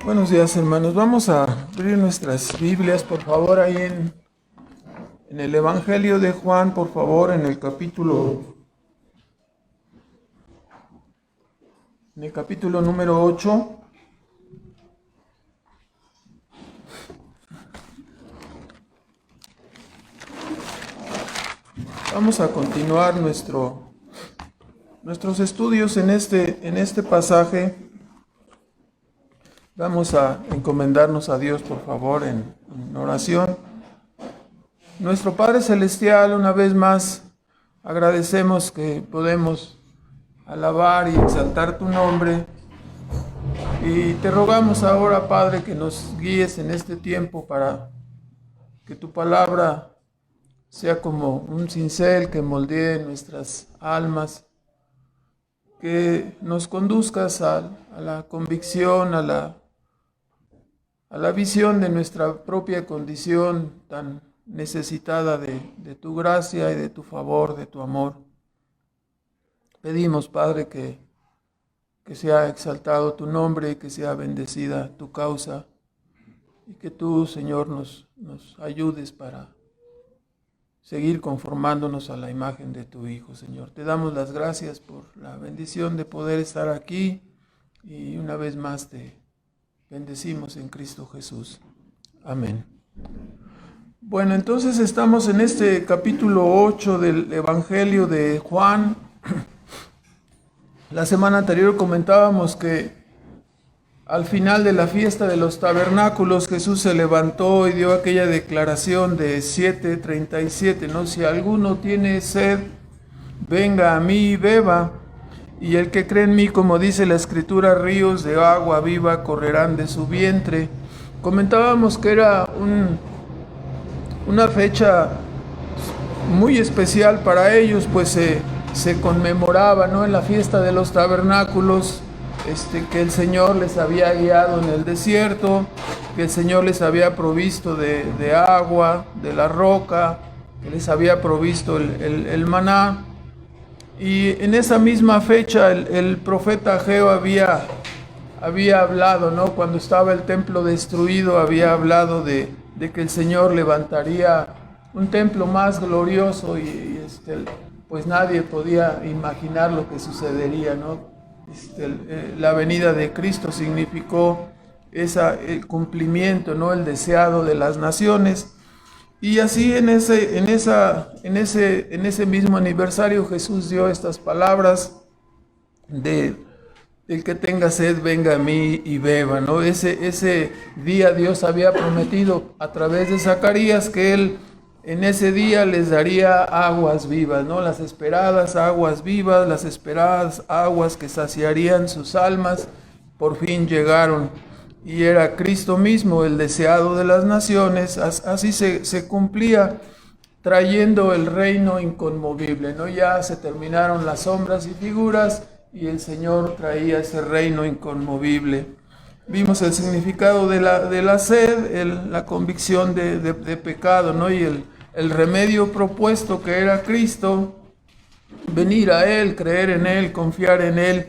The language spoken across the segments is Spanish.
Buenos días, hermanos. Vamos a abrir nuestras Biblias, por favor, ahí en el Evangelio de Juan, por favor, en el capítulo número 8. Vamos a continuar nuestros estudios en este pasaje. Vamos a encomendarnos a Dios, por favor, en oración. Nuestro Padre Celestial, una vez más, agradecemos que podemos alabar y exaltar tu nombre. Y te rogamos ahora, Padre, que nos guíes en este tiempo para que tu palabra sea como un cincel que moldee nuestras almas, que nos conduzcas a la convicción, a la visión de nuestra propia condición tan necesitada de tu gracia y de tu favor, de tu amor. Pedimos, Padre, que sea exaltado tu nombre y que sea bendecida tu causa y que tú, Señor, nos ayudes para seguir conformándonos a la imagen de tu Hijo, Señor. Te damos las gracias por la bendición de poder estar aquí y una vez más te bendecimos en Cristo Jesús. Amén. Bueno, entonces estamos en este capítulo 8 del Evangelio de Juan. La semana anterior comentábamos que al final de la fiesta de los tabernáculos, Jesús se levantó y dio aquella declaración de 7:37, ¿no? Si alguno tiene sed, venga a mí y beba, y el que cree en mí, como dice la Escritura, ríos de agua viva correrán de su vientre. Comentábamos que era una fecha muy especial para ellos, pues se conmemoraba, ¿no?, en la fiesta de los tabernáculos, que el Señor les había guiado en el desierto, que el Señor les había provisto de agua, de la roca, que les había provisto el maná. Y en esa misma fecha el profeta Ageo había hablado, ¿no?, cuando estaba el templo destruido, había hablado de que el Señor levantaría un templo más glorioso y pues nadie podía imaginar lo que sucedería, ¿no? La venida de Cristo significó el cumplimiento, ¿no?, el deseado de las naciones. Y así en ese mismo aniversario Jesús dio estas palabras de el que tenga sed venga a mí y beba, ¿no? Ese día Dios había prometido a través de Zacarías que Él en ese día les daría aguas vivas, ¿no? Las esperadas aguas vivas, las esperadas aguas que saciarían sus almas, por fin llegaron. Y era Cristo mismo, el deseado de las naciones. Así se cumplía, trayendo el reino inconmovible, ¿no? Ya se terminaron las sombras y figuras y el Señor traía ese reino inconmovible. Vimos el significado de la sed, la convicción de pecado, ¿no? Y el remedio propuesto, que era Cristo, venir a Él, creer en Él, confiar en Él,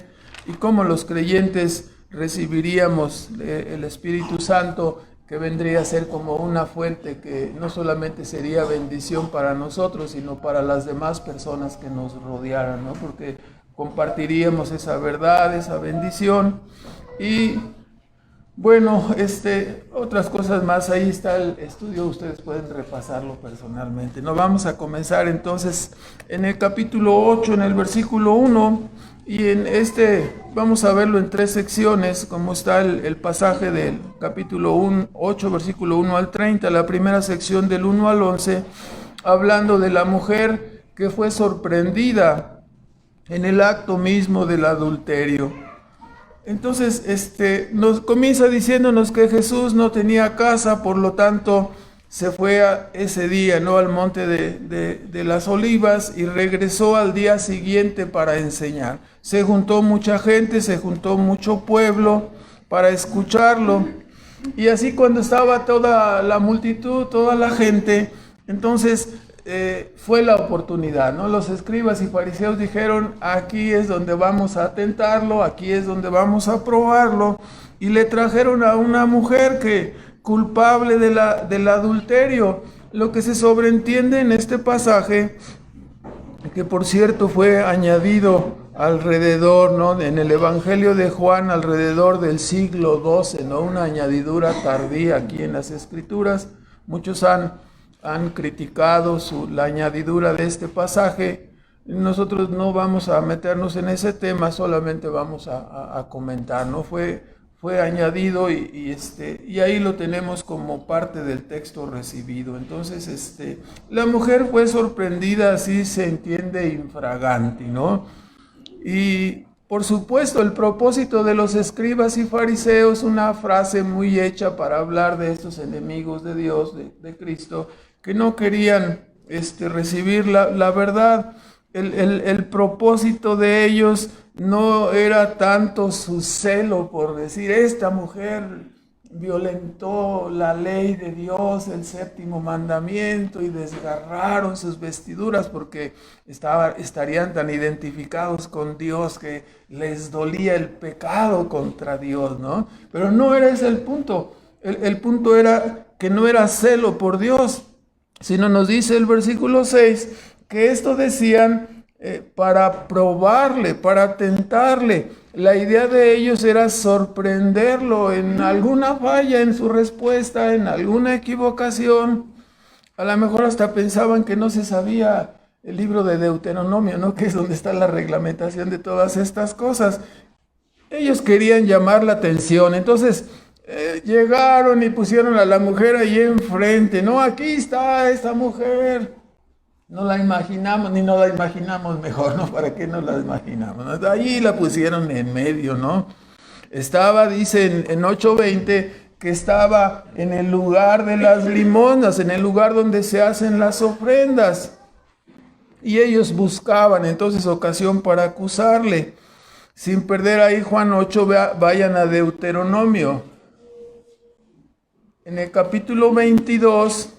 y cómo los creyentes recibiríamos el Espíritu Santo, que vendría a ser como una fuente que no solamente sería bendición para nosotros, sino para las demás personas que nos rodearan, ¿no? Porque compartiríamos esa verdad, esa bendición. Y bueno, otras cosas más, ahí está el estudio, ustedes pueden repasarlo personalmente. No, vamos a comenzar entonces en el capítulo 8, en el versículo 1, y vamos a verlo en tres secciones, como está el pasaje del capítulo 8, versículo 1 al 30, la primera sección del 1 al 11, hablando de la mujer que fue sorprendida en el acto mismo del adulterio. Entonces, nos comienza diciéndonos que Jesús no tenía casa, por lo tanto, se fue ese día, ¿no?, al monte de las Olivas, y regresó al día siguiente para enseñar. Se juntó mucha gente, se juntó mucho pueblo para escucharlo. Y así cuando estaba toda la multitud, toda la gente, entonces fue la oportunidad, ¿no? Los escribas y fariseos dijeron, aquí es donde vamos a tentarlo, aquí es donde vamos a probarlo, y le trajeron a una mujer culpable del adulterio. Lo que se sobreentiende en este pasaje, que por cierto fue añadido alrededor, ¿no? En el Evangelio de Juan, alrededor del siglo XII, ¿no? Una añadidura tardía aquí en las Escrituras. Muchos han criticado la añadidura de este pasaje. Nosotros no vamos a meternos en ese tema, solamente vamos a comentar, ¿no? Fue añadido y ahí lo tenemos como parte del texto recibido. Entonces, la mujer fue sorprendida, así se entiende, infraganti, ¿no? Y por supuesto, el propósito de los escribas y fariseos, una frase muy hecha para hablar de estos enemigos de Dios, de Cristo, que no querían recibir la verdad. El propósito de ellos no era tanto su celo por decir, esta mujer violentó la ley de Dios, el séptimo mandamiento, y desgarraron sus vestiduras porque estarían tan identificados con Dios que les dolía el pecado contra Dios, ¿no? Pero no era ese el punto. El punto era que no era celo por Dios, sino nos dice el versículo 6 que esto decían para probarle, para tentarle. La idea de ellos era sorprenderlo en alguna falla en su respuesta, en alguna equivocación. A lo mejor hasta pensaban que no se sabía el libro de Deuteronomio, ¿no? Que es donde está la reglamentación de todas estas cosas. Ellos querían llamar la atención, entonces llegaron y pusieron a la mujer ahí enfrente. No, aquí está esta mujer. No la imaginamos, ni no la imaginamos mejor, ¿no? ¿Para qué nos la imaginamos? ¿No? Allí la pusieron en medio, ¿no? Estaba, dice en 8:20, que estaba en el lugar de las limosnas, en el lugar donde se hacen las ofrendas. Y ellos buscaban entonces ocasión para acusarle. Sin perder ahí Juan 8, vayan a Deuteronomio. En el capítulo 22...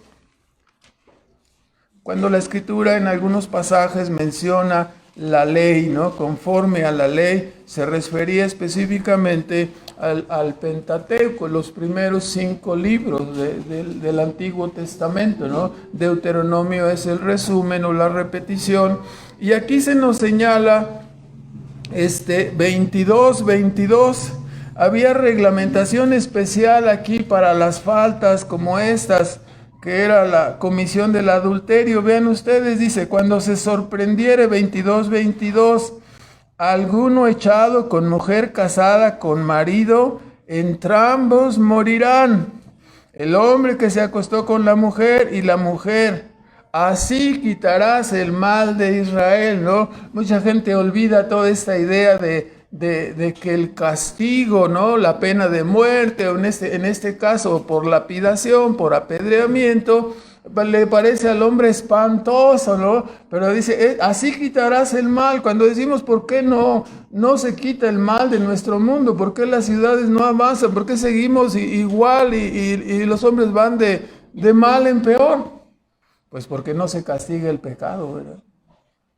cuando la Escritura en algunos pasajes menciona la ley, ¿no? Conforme a la ley, se refería específicamente al Pentateuco, los primeros 5 libros del Antiguo Testamento, ¿no? Deuteronomio es el resumen o la repetición. Y aquí se nos señala 22. Había reglamentación especial aquí para las faltas como estas, que era la comisión del adulterio. Vean ustedes, dice, cuando se sorprendiere, 22, alguno echado con mujer casada con marido, entrambos morirán. El hombre que se acostó con la mujer y la mujer. Así quitarás el mal de Israel, ¿no? Mucha gente olvida toda esta idea de que el castigo, ¿no? La pena de muerte, o en este caso por lapidación, por apedreamiento, le parece al hombre espantoso, ¿no? Pero dice, así quitarás el mal. Cuando decimos, ¿por qué no se quita el mal de nuestro mundo? ¿Por qué las ciudades no avanzan? ¿Por qué seguimos igual y los hombres van de mal en peor? Pues porque no se castiga el pecado, ¿verdad?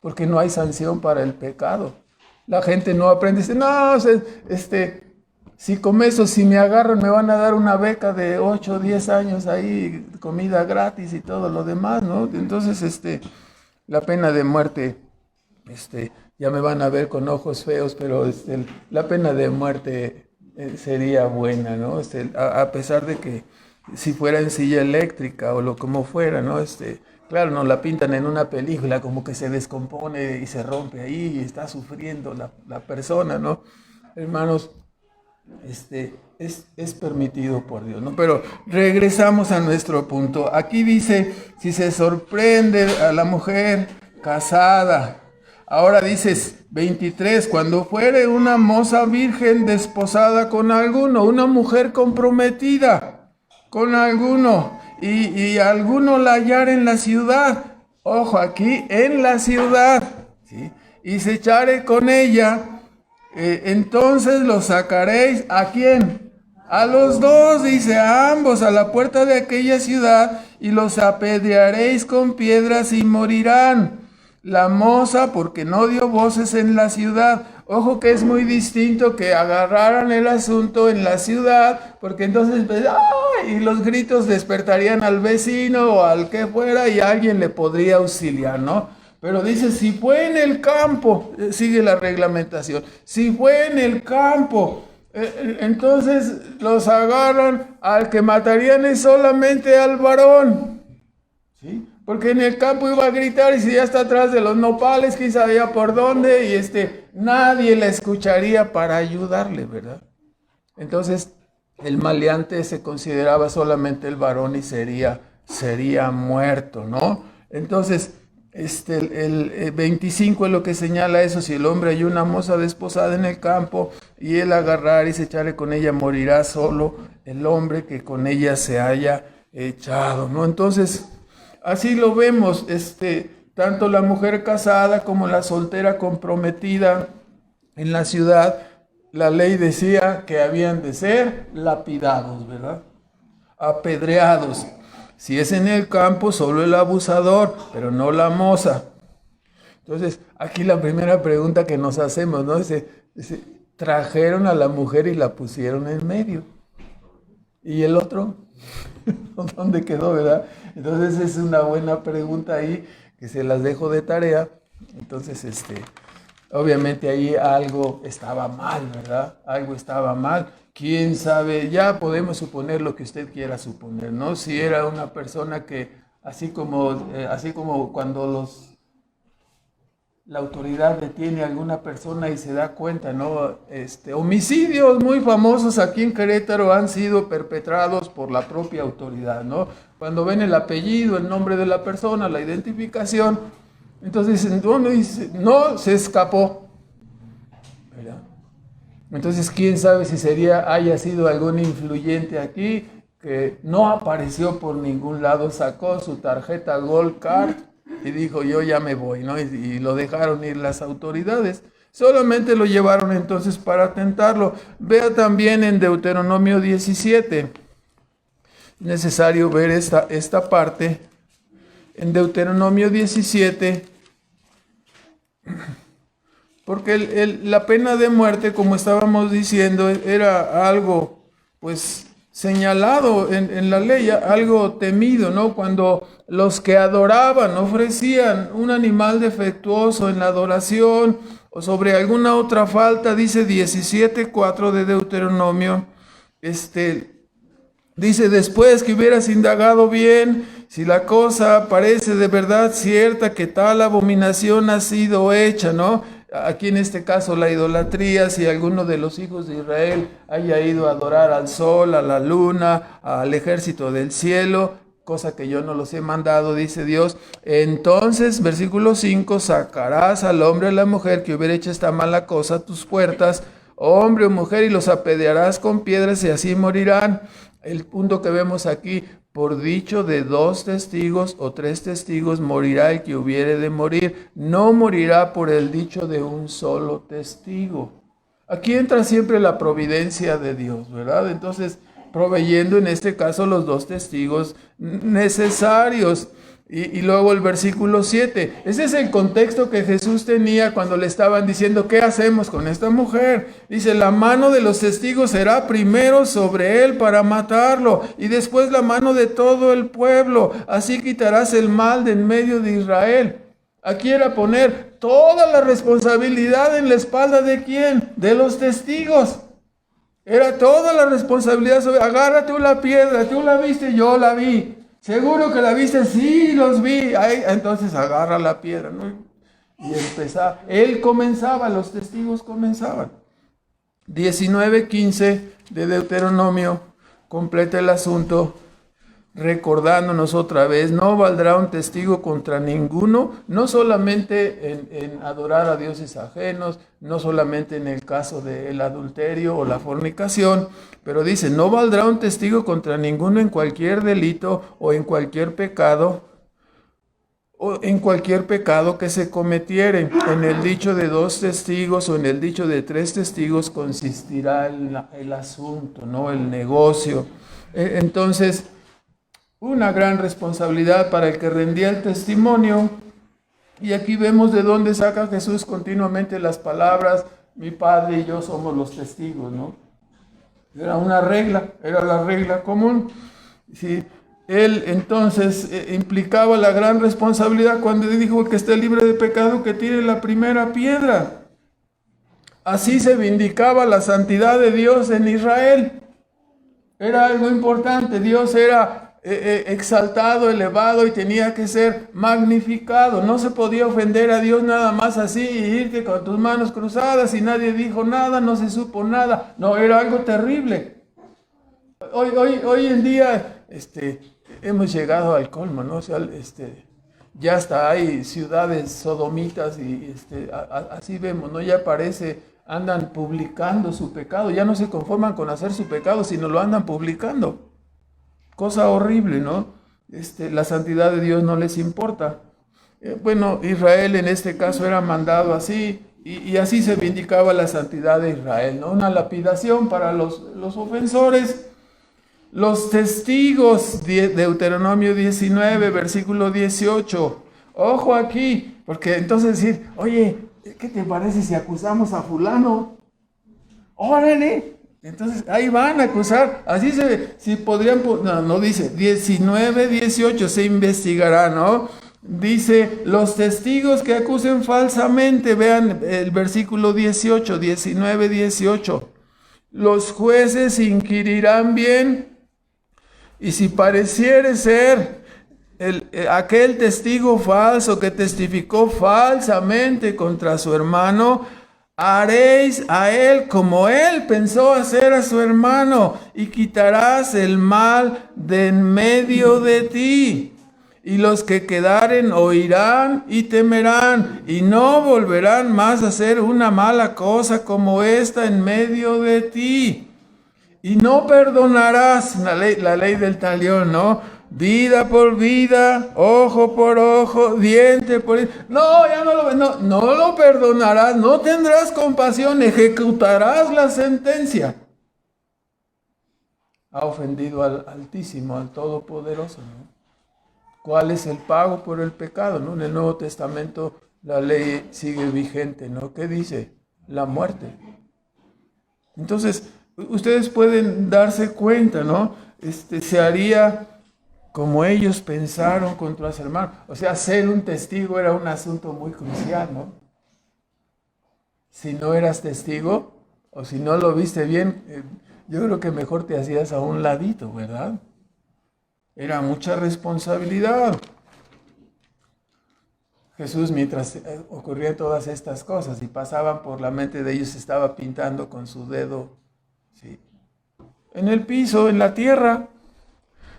Porque no hay sanción para el pecado. La gente no aprende, dice, no, si con eso, si me agarran, me van a dar una beca de 8 o 10 años ahí, comida gratis y todo lo demás, ¿no? Entonces, la pena de muerte, ya me van a ver con ojos feos, pero la pena de muerte sería buena, ¿no? A pesar de que si fuera en silla eléctrica o lo como fuera, ¿no? Claro, nos la pintan en una película como que se descompone y se rompe ahí y está sufriendo la persona, ¿no? Hermanos, es permitido por Dios, ¿no? Pero regresamos a nuestro punto. Aquí dice, si se sorprende a la mujer casada. Ahora dices, 23, cuando fuere una moza virgen desposada con alguno, una mujer comprometida con alguno, y alguno la hallar en la ciudad, ojo aquí, en la ciudad, ¿sí? Y se echare con ella, entonces los sacaréis, ¿a quién? A los dos, dice, a ambos, a la puerta de aquella ciudad, y los apedrearéis con piedras y morirán. La moza, porque no dio voces en la ciudad. Ojo que es muy distinto que agarraran el asunto en la ciudad, porque entonces ¡ay! Y los gritos despertarían al vecino o al que fuera y alguien le podría auxiliar, ¿no? Pero dice, si fue en el campo, sigue la reglamentación, si fue en el campo, entonces los agarran, al que matarían es solamente al varón, ¿sí? Porque en el campo iba a gritar y si ya está atrás de los nopales, quién sabía por dónde, y nadie le escucharía para ayudarle, ¿verdad? Entonces el maleante se consideraba solamente el varón y sería muerto, ¿no? Entonces el 25 es lo que señala eso: si el hombre halló una moza desposada en el campo y él agarrar y se echarle con ella, morirá solo el hombre que con ella se haya echado, ¿no? Entonces así lo vemos, tanto la mujer casada como la soltera comprometida en la ciudad, la ley decía que habían de ser lapidados, ¿verdad? Apedreados. Si es en el campo, solo el abusador, pero no la moza. Entonces, aquí la primera pregunta que nos hacemos, ¿no? Trajeron a la mujer y la pusieron en medio. ¿Y el otro? ¿Dónde quedó, verdad? Entonces es una buena pregunta ahí, que se las dejo de tarea. Entonces, obviamente ahí algo estaba mal, ¿verdad? Algo estaba mal. ¿Quién sabe? Ya podemos suponer lo que usted quiera suponer, ¿no? Si era una persona que, así como cuando la autoridad detiene a alguna persona y se da cuenta, ¿no? Homicidios muy famosos aquí en Querétaro han sido perpetrados por la propia autoridad, ¿no? Cuando ven el apellido, el nombre de la persona, la identificación, entonces dicen, no, se escapó, ¿verdad? Entonces, quién sabe si haya sido algún influyente aquí que no apareció por ningún lado, sacó su tarjeta Gold Card y dijo, yo ya me voy, ¿no? Y lo dejaron ir las autoridades. Solamente lo llevaron entonces para tentarlo. Vea también en Deuteronomio 17. Es necesario ver esta parte. En Deuteronomio 17, porque la pena de muerte, como estábamos diciendo, era algo, pues, señalado en la ley, algo temido, ¿no? Cuando los que adoraban ofrecían un animal defectuoso en la adoración o sobre alguna otra falta, dice 17:4 de Deuteronomio, dice, después que hubieras indagado bien, si la cosa parece de verdad cierta que tal abominación ha sido hecha, ¿no? Aquí en este caso la idolatría, si alguno de los hijos de Israel haya ido a adorar al sol, a la luna, al ejército del cielo, cosa que yo no los he mandado, dice Dios, entonces, versículo 5, sacarás al hombre o a la mujer que hubiera hecho esta mala cosa a tus puertas, hombre o mujer, y los apedrearás con piedras y así morirán. El punto que vemos aquí, por dicho de 2 testigos o 3 testigos morirá el que hubiere de morir, no morirá por el dicho de un solo testigo. Aquí entra siempre la providencia de Dios, ¿verdad? Entonces, proveyendo en este caso los 2 testigos necesarios. Y luego el versículo 7, ese es el contexto que Jesús tenía cuando le estaban diciendo, ¿qué hacemos con esta mujer? Dice, la mano de los testigos será primero sobre él para matarlo, y después la mano de todo el pueblo, así quitarás el mal de en medio de Israel. Aquí era poner toda la responsabilidad en la espalda de ¿quién? De los testigos. Era toda la responsabilidad sobre, agarra tú la piedra, tú la viste, yo la vi. ¿Seguro que la viste? Sí, los vi. Ay, entonces agarra la piedra, ¿no? Y empezaba. Él comenzaba, los testigos comenzaban. 19:15 de Deuteronomio completa el asunto, recordándonos otra vez, no valdrá un testigo contra ninguno, no solamente en adorar a dioses ajenos, no solamente en el caso del adulterio o la fornicación, pero dice, no valdrá un testigo contra ninguno en cualquier delito o en cualquier pecado que se cometiere. En el dicho de 2 testigos o en el dicho de 3 testigos consistirá el asunto, ¿no? El negocio. Entonces, una gran responsabilidad para el que rendía el testimonio. Y aquí vemos de dónde saca Jesús continuamente las palabras, mi Padre y yo somos los testigos, ¿no? Era una regla, era la regla común. Sí, él entonces implicaba la gran responsabilidad cuando dijo que esté libre de pecado, que tire la primera piedra. Así se vindicaba la santidad de Dios en Israel. Era algo importante. Dios era exaltado, elevado y tenía que ser magnificado. No se podía ofender a Dios nada más así y irte con tus manos cruzadas y nadie dijo nada, no se supo nada. No, era algo terrible. Hoy en día hemos llegado al colmo, ¿no? O sea, ya hasta hay ciudades sodomitas y así vemos, ¿no? Ya parece, andan publicando su pecado, ya no se conforman con hacer su pecado, sino lo andan publicando. Cosa horrible, ¿no? La santidad de Dios no les importa. Bueno, Israel en este caso era mandado así, y así se vindicaba la santidad de Israel, ¿no? Una lapidación para los ofensores. Los testigos, Deuteronomio 19, versículo 18. Ojo aquí, porque entonces decir, oye, ¿qué te parece si acusamos a fulano? ¡Órale! Entonces ahí van a acusar, así si podrían, no dice, 19, 18, se investigará, ¿no? Dice, los testigos que acusen falsamente, vean el versículo 18, 19, 18. Los jueces inquirirán bien, y si pareciere ser aquel testigo falso que testificó falsamente contra su hermano, haréis a él como él pensó hacer a su hermano, y quitarás el mal de en medio de ti. Y los que quedaren oirán y temerán, y no volverán más a hacer una mala cosa como esta en medio de ti. Y no perdonarás, la ley del talión, ¿no? Vida por vida, ojo por ojo, diente por diente. No, ya no lo perdonarás, no tendrás compasión, ejecutarás la sentencia. Ha ofendido al Altísimo, al Todopoderoso, ¿no? ¿Cuál es el pago por el pecado, no? En el Nuevo Testamento la ley sigue vigente, ¿no? ¿Qué dice? La muerte. Entonces, ustedes pueden darse cuenta, ¿no? Se haría como ellos pensaron contra su hermano. O sea, ser un testigo era un asunto muy crucial, ¿no? Si no eras testigo, o si no lo viste bien, yo creo que mejor te hacías a un ladito, ¿verdad? Era mucha responsabilidad. Jesús, mientras ocurrían todas estas cosas y pasaban por la mente de ellos, estaba pintando con su dedo, ¿sí?, en el piso, en la tierra.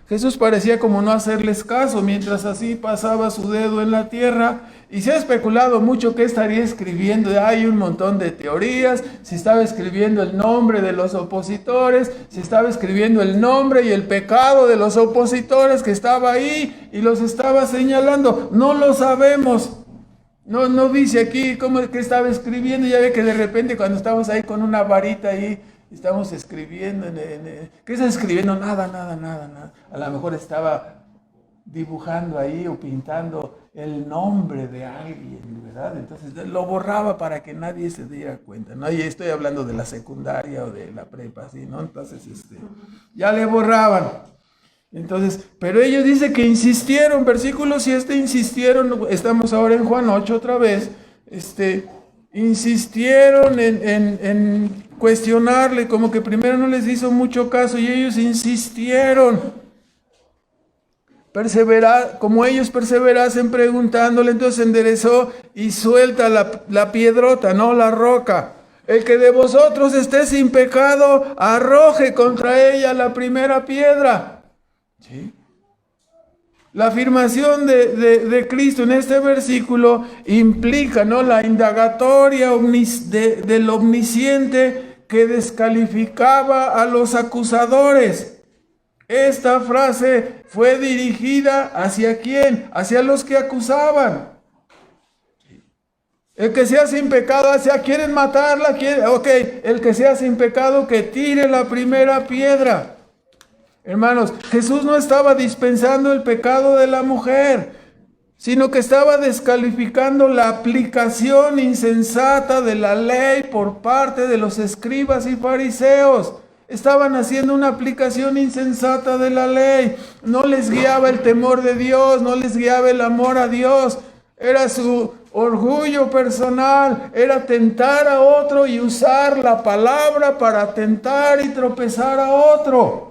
Jesús parecía como no hacerles caso, mientras así pasaba su dedo en la tierra. Y se ha especulado mucho qué estaría escribiendo. Hay un montón de teorías. Si estaba escribiendo el nombre de los opositores, si estaba escribiendo el nombre y el pecado de los opositores que estaba ahí y los estaba señalando. No lo sabemos. No dice aquí cómo que estaba escribiendo. Ya ve que de repente cuando estamos ahí con una varita ahí, estamos escribiendo, ¿qué está escribiendo? Nada. A lo mejor estaba dibujando ahí o pintando el nombre de alguien, ¿verdad? Entonces lo borraba para que nadie se diera cuenta, ¿no? Y estoy hablando de la secundaria o de la prepa, ¿sí? ¿No? Entonces, ya le borraban. Entonces, pero ellos dicen que insistieron, versículo 7, insistieron, estamos ahora en Juan 8 otra vez, insistieron en cuestionarle, como que primero no les hizo mucho caso y ellos insistieron. Como ellos perseverasen preguntándole, entonces enderezó y suelta la piedrota, no la roca. El que de vosotros esté sin pecado, arroje contra ella la primera piedra. ¿Sí? La afirmación de Cristo en este versículo implica, ¿no?, la indagatoria del omnisciente que descalificaba a los acusadores. Esta frase fue dirigida ¿hacia quién? Hacia los que acusaban. El que sea sin pecado, quieren matarla, el que sea sin pecado que tire la primera piedra. Hermanos, Jesús no estaba dispensando el pecado de la mujer, sino que estaba descalificando la aplicación insensata de la ley por parte de los escribas y fariseos. Estaban haciendo una aplicación insensata de la ley. No les guiaba el temor de Dios, no les guiaba el amor a Dios. Era su orgullo personal, era tentar a otro y usar la palabra para tentar y tropezar a otro.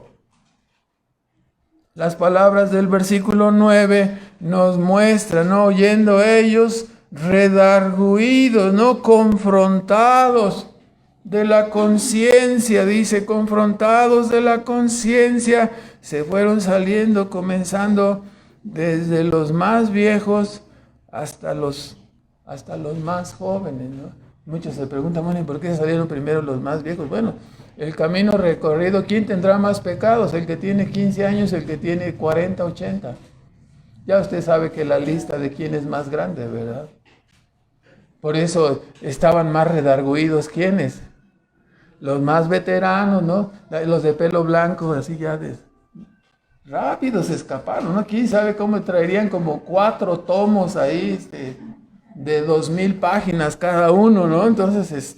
Las palabras del versículo 9 nos muestran, ¿no? Oyendo ellos redarguidos, no confrontados de la conciencia, dice, confrontados de la conciencia, se fueron saliendo, comenzando desde los más viejos hasta los más jóvenes, ¿no? Muchos se preguntan, bueno, ¿y por qué salieron primero los más viejos? Bueno, el camino recorrido, ¿quién tendrá más pecados? El que tiene 15 años, el que tiene 40, 80. Ya usted sabe que la lista de quién es más grande, ¿verdad? Por eso estaban más redarguidos, ¿quiénes? Los más veteranos, ¿no? Los de pelo blanco, así ya rápido se escaparon, ¿no? ¿Quién sabe cómo traerían como 4 tomos ahí, de 2000 páginas cada uno, ¿no? Entonces,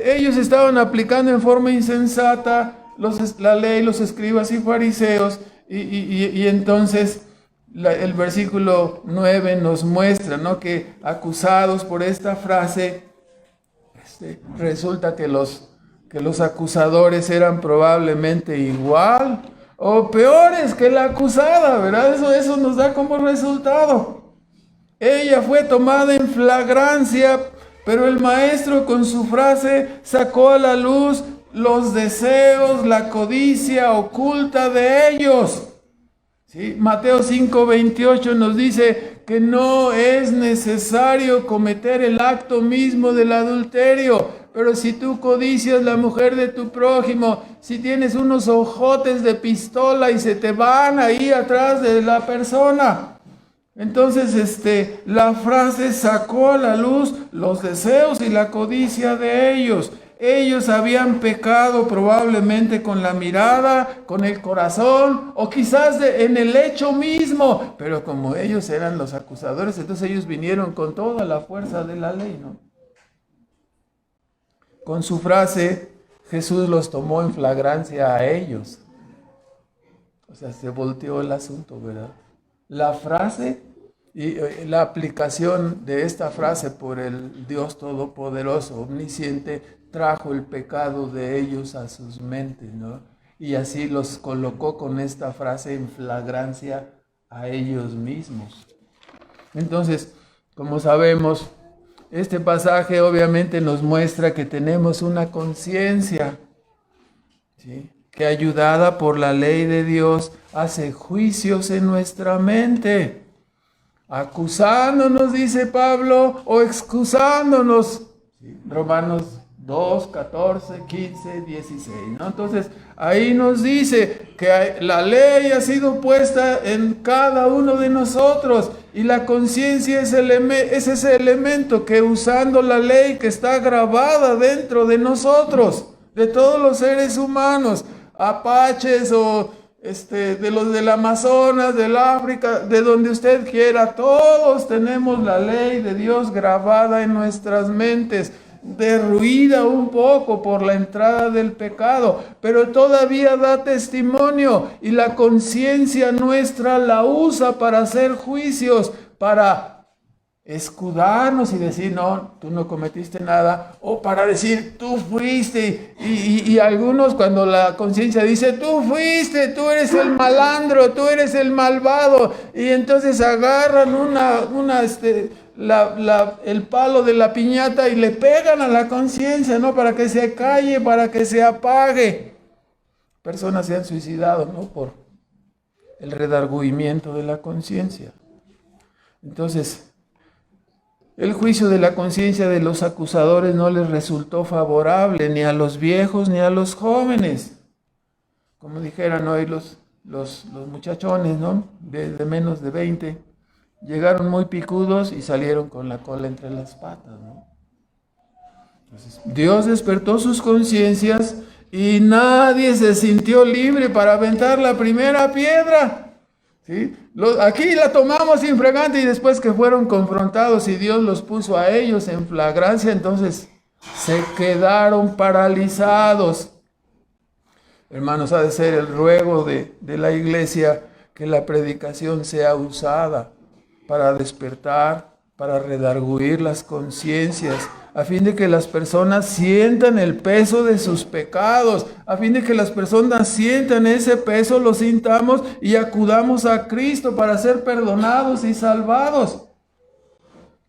ellos estaban aplicando en forma insensata la ley, los escribas y fariseos, y entonces el versículo 9 nos muestra, ¿no? Que acusados por esta frase, resulta que los acusadores eran probablemente igual o peores que la acusada, ¿verdad? Eso nos da como resultado. Ella fue tomada en flagrancia, pero el maestro con su frase sacó a la luz los deseos, la codicia oculta de ellos. ¿Sí? Mateo 5:28 nos dice que no es necesario cometer el acto mismo del adulterio, pero si tú codicias la mujer de tu prójimo, si tienes unos ojotes de pistola y se te van ahí atrás de la persona, entonces la frase sacó a la luz los deseos y la codicia de ellos. Ellos habían pecado probablemente con la mirada, con el corazón o quizás en el hecho mismo, pero como ellos eran los acusadores, entonces ellos vinieron con toda la fuerza de la ley, ¿no? Con su frase, Jesús los tomó en flagrancia a ellos. O sea, se volteó el asunto, ¿verdad? La frase y la aplicación de esta frase por el Dios Todopoderoso, Omnisciente, trajo el pecado de ellos a sus mentes, ¿no? Y así los colocó con esta frase en flagrancia a ellos mismos. Entonces, como sabemos, este pasaje obviamente nos muestra que tenemos una conciencia, ¿sí?, que ayudada por la ley de Dios hace juicios en nuestra mente, acusándonos, dice Pablo, o excusándonos. ¿Sí? Romanos 2, 14, 15, 16, ¿no? Entonces, ahí nos dice que la ley ha sido puesta en cada uno de nosotros y la conciencia es ese elemento que usando la ley que está grabada dentro de nosotros, de todos los seres humanos, apaches o de los del Amazonas, del África, de donde usted quiera, todos tenemos la ley de Dios grabada en nuestras mentes, derruida un poco por la entrada del pecado, pero todavía da testimonio y la conciencia nuestra la usa para hacer juicios, para escudarnos y decir, no, tú no cometiste nada, o para decir, tú fuiste, y algunos cuando la conciencia dice, tú fuiste, tú eres el malandro, tú eres el malvado, y entonces agarran el palo de la piñata y le pegan a la conciencia, ¿no? Para que se calle, para que se apague. Personas se han suicidado, ¿no? Por el redargüimiento de la conciencia. Entonces, el juicio de la conciencia de los acusadores no les resultó favorable ni a los viejos ni a los jóvenes. Como dijeran hoy los muchachones, ¿no? De menos de 20, llegaron muy picudos y salieron con la cola entre las patas, ¿no? Entonces, Dios despertó sus conciencias y nadie se sintió libre para aventar la primera piedra. ¿Sí? Aquí la tomamos infragante y después que fueron confrontados y Dios los puso a ellos en flagrancia, entonces se quedaron paralizados. Hermanos, ha de ser el ruego de la iglesia que la predicación sea usada para despertar, para redarguir las conciencias, a fin de que las personas sientan el peso de sus pecados, a fin de que las personas sientan ese peso, lo sintamos y acudamos a Cristo para ser perdonados y salvados.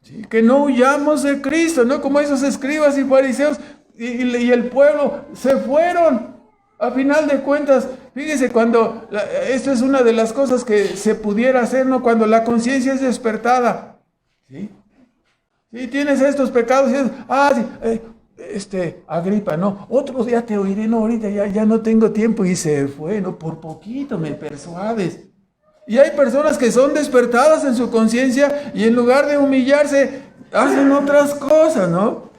¿Sí? Que no huyamos de Cristo, no como esos escribas y fariseos y el pueblo se fueron. A final de cuentas, fíjese, esto es una de las cosas que se pudiera hacer, ¿no? Cuando la conciencia es despertada. ¿Sí? Si tienes estos pecados, Agripa, no, otro día te oiré, no, ahorita ya no tengo tiempo, y se fue, no, por poquito me persuades. Y hay personas que son despertadas en su conciencia y en lugar de humillarse, hacen otras cosas, ¿no?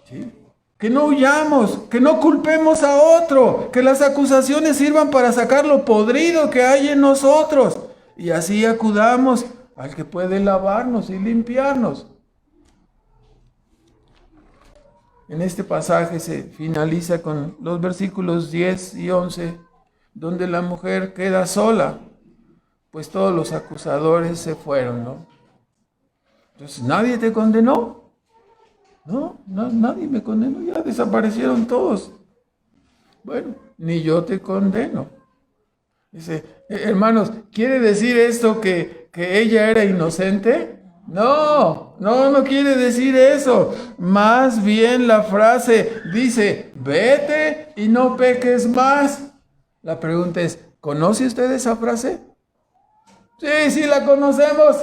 ¿Sí? Que no huyamos, que no culpemos a otro, que las acusaciones sirvan para sacar lo podrido que hay en nosotros. Y así acudamos al que puede lavarnos y limpiarnos. En este pasaje se finaliza con los versículos 10 y 11, donde la mujer queda sola, pues todos los acusadores se fueron, ¿no? Entonces, ¿nadie te condenó? No, nadie me condenó, ya desaparecieron todos. Bueno, ni yo te condeno. Dice, hermanos, ¿quiere decir esto que ella era inocente? No quiere decir eso. Más bien la frase dice, vete y no peques más. La pregunta es, ¿conoce usted esa frase? Sí, la conocemos.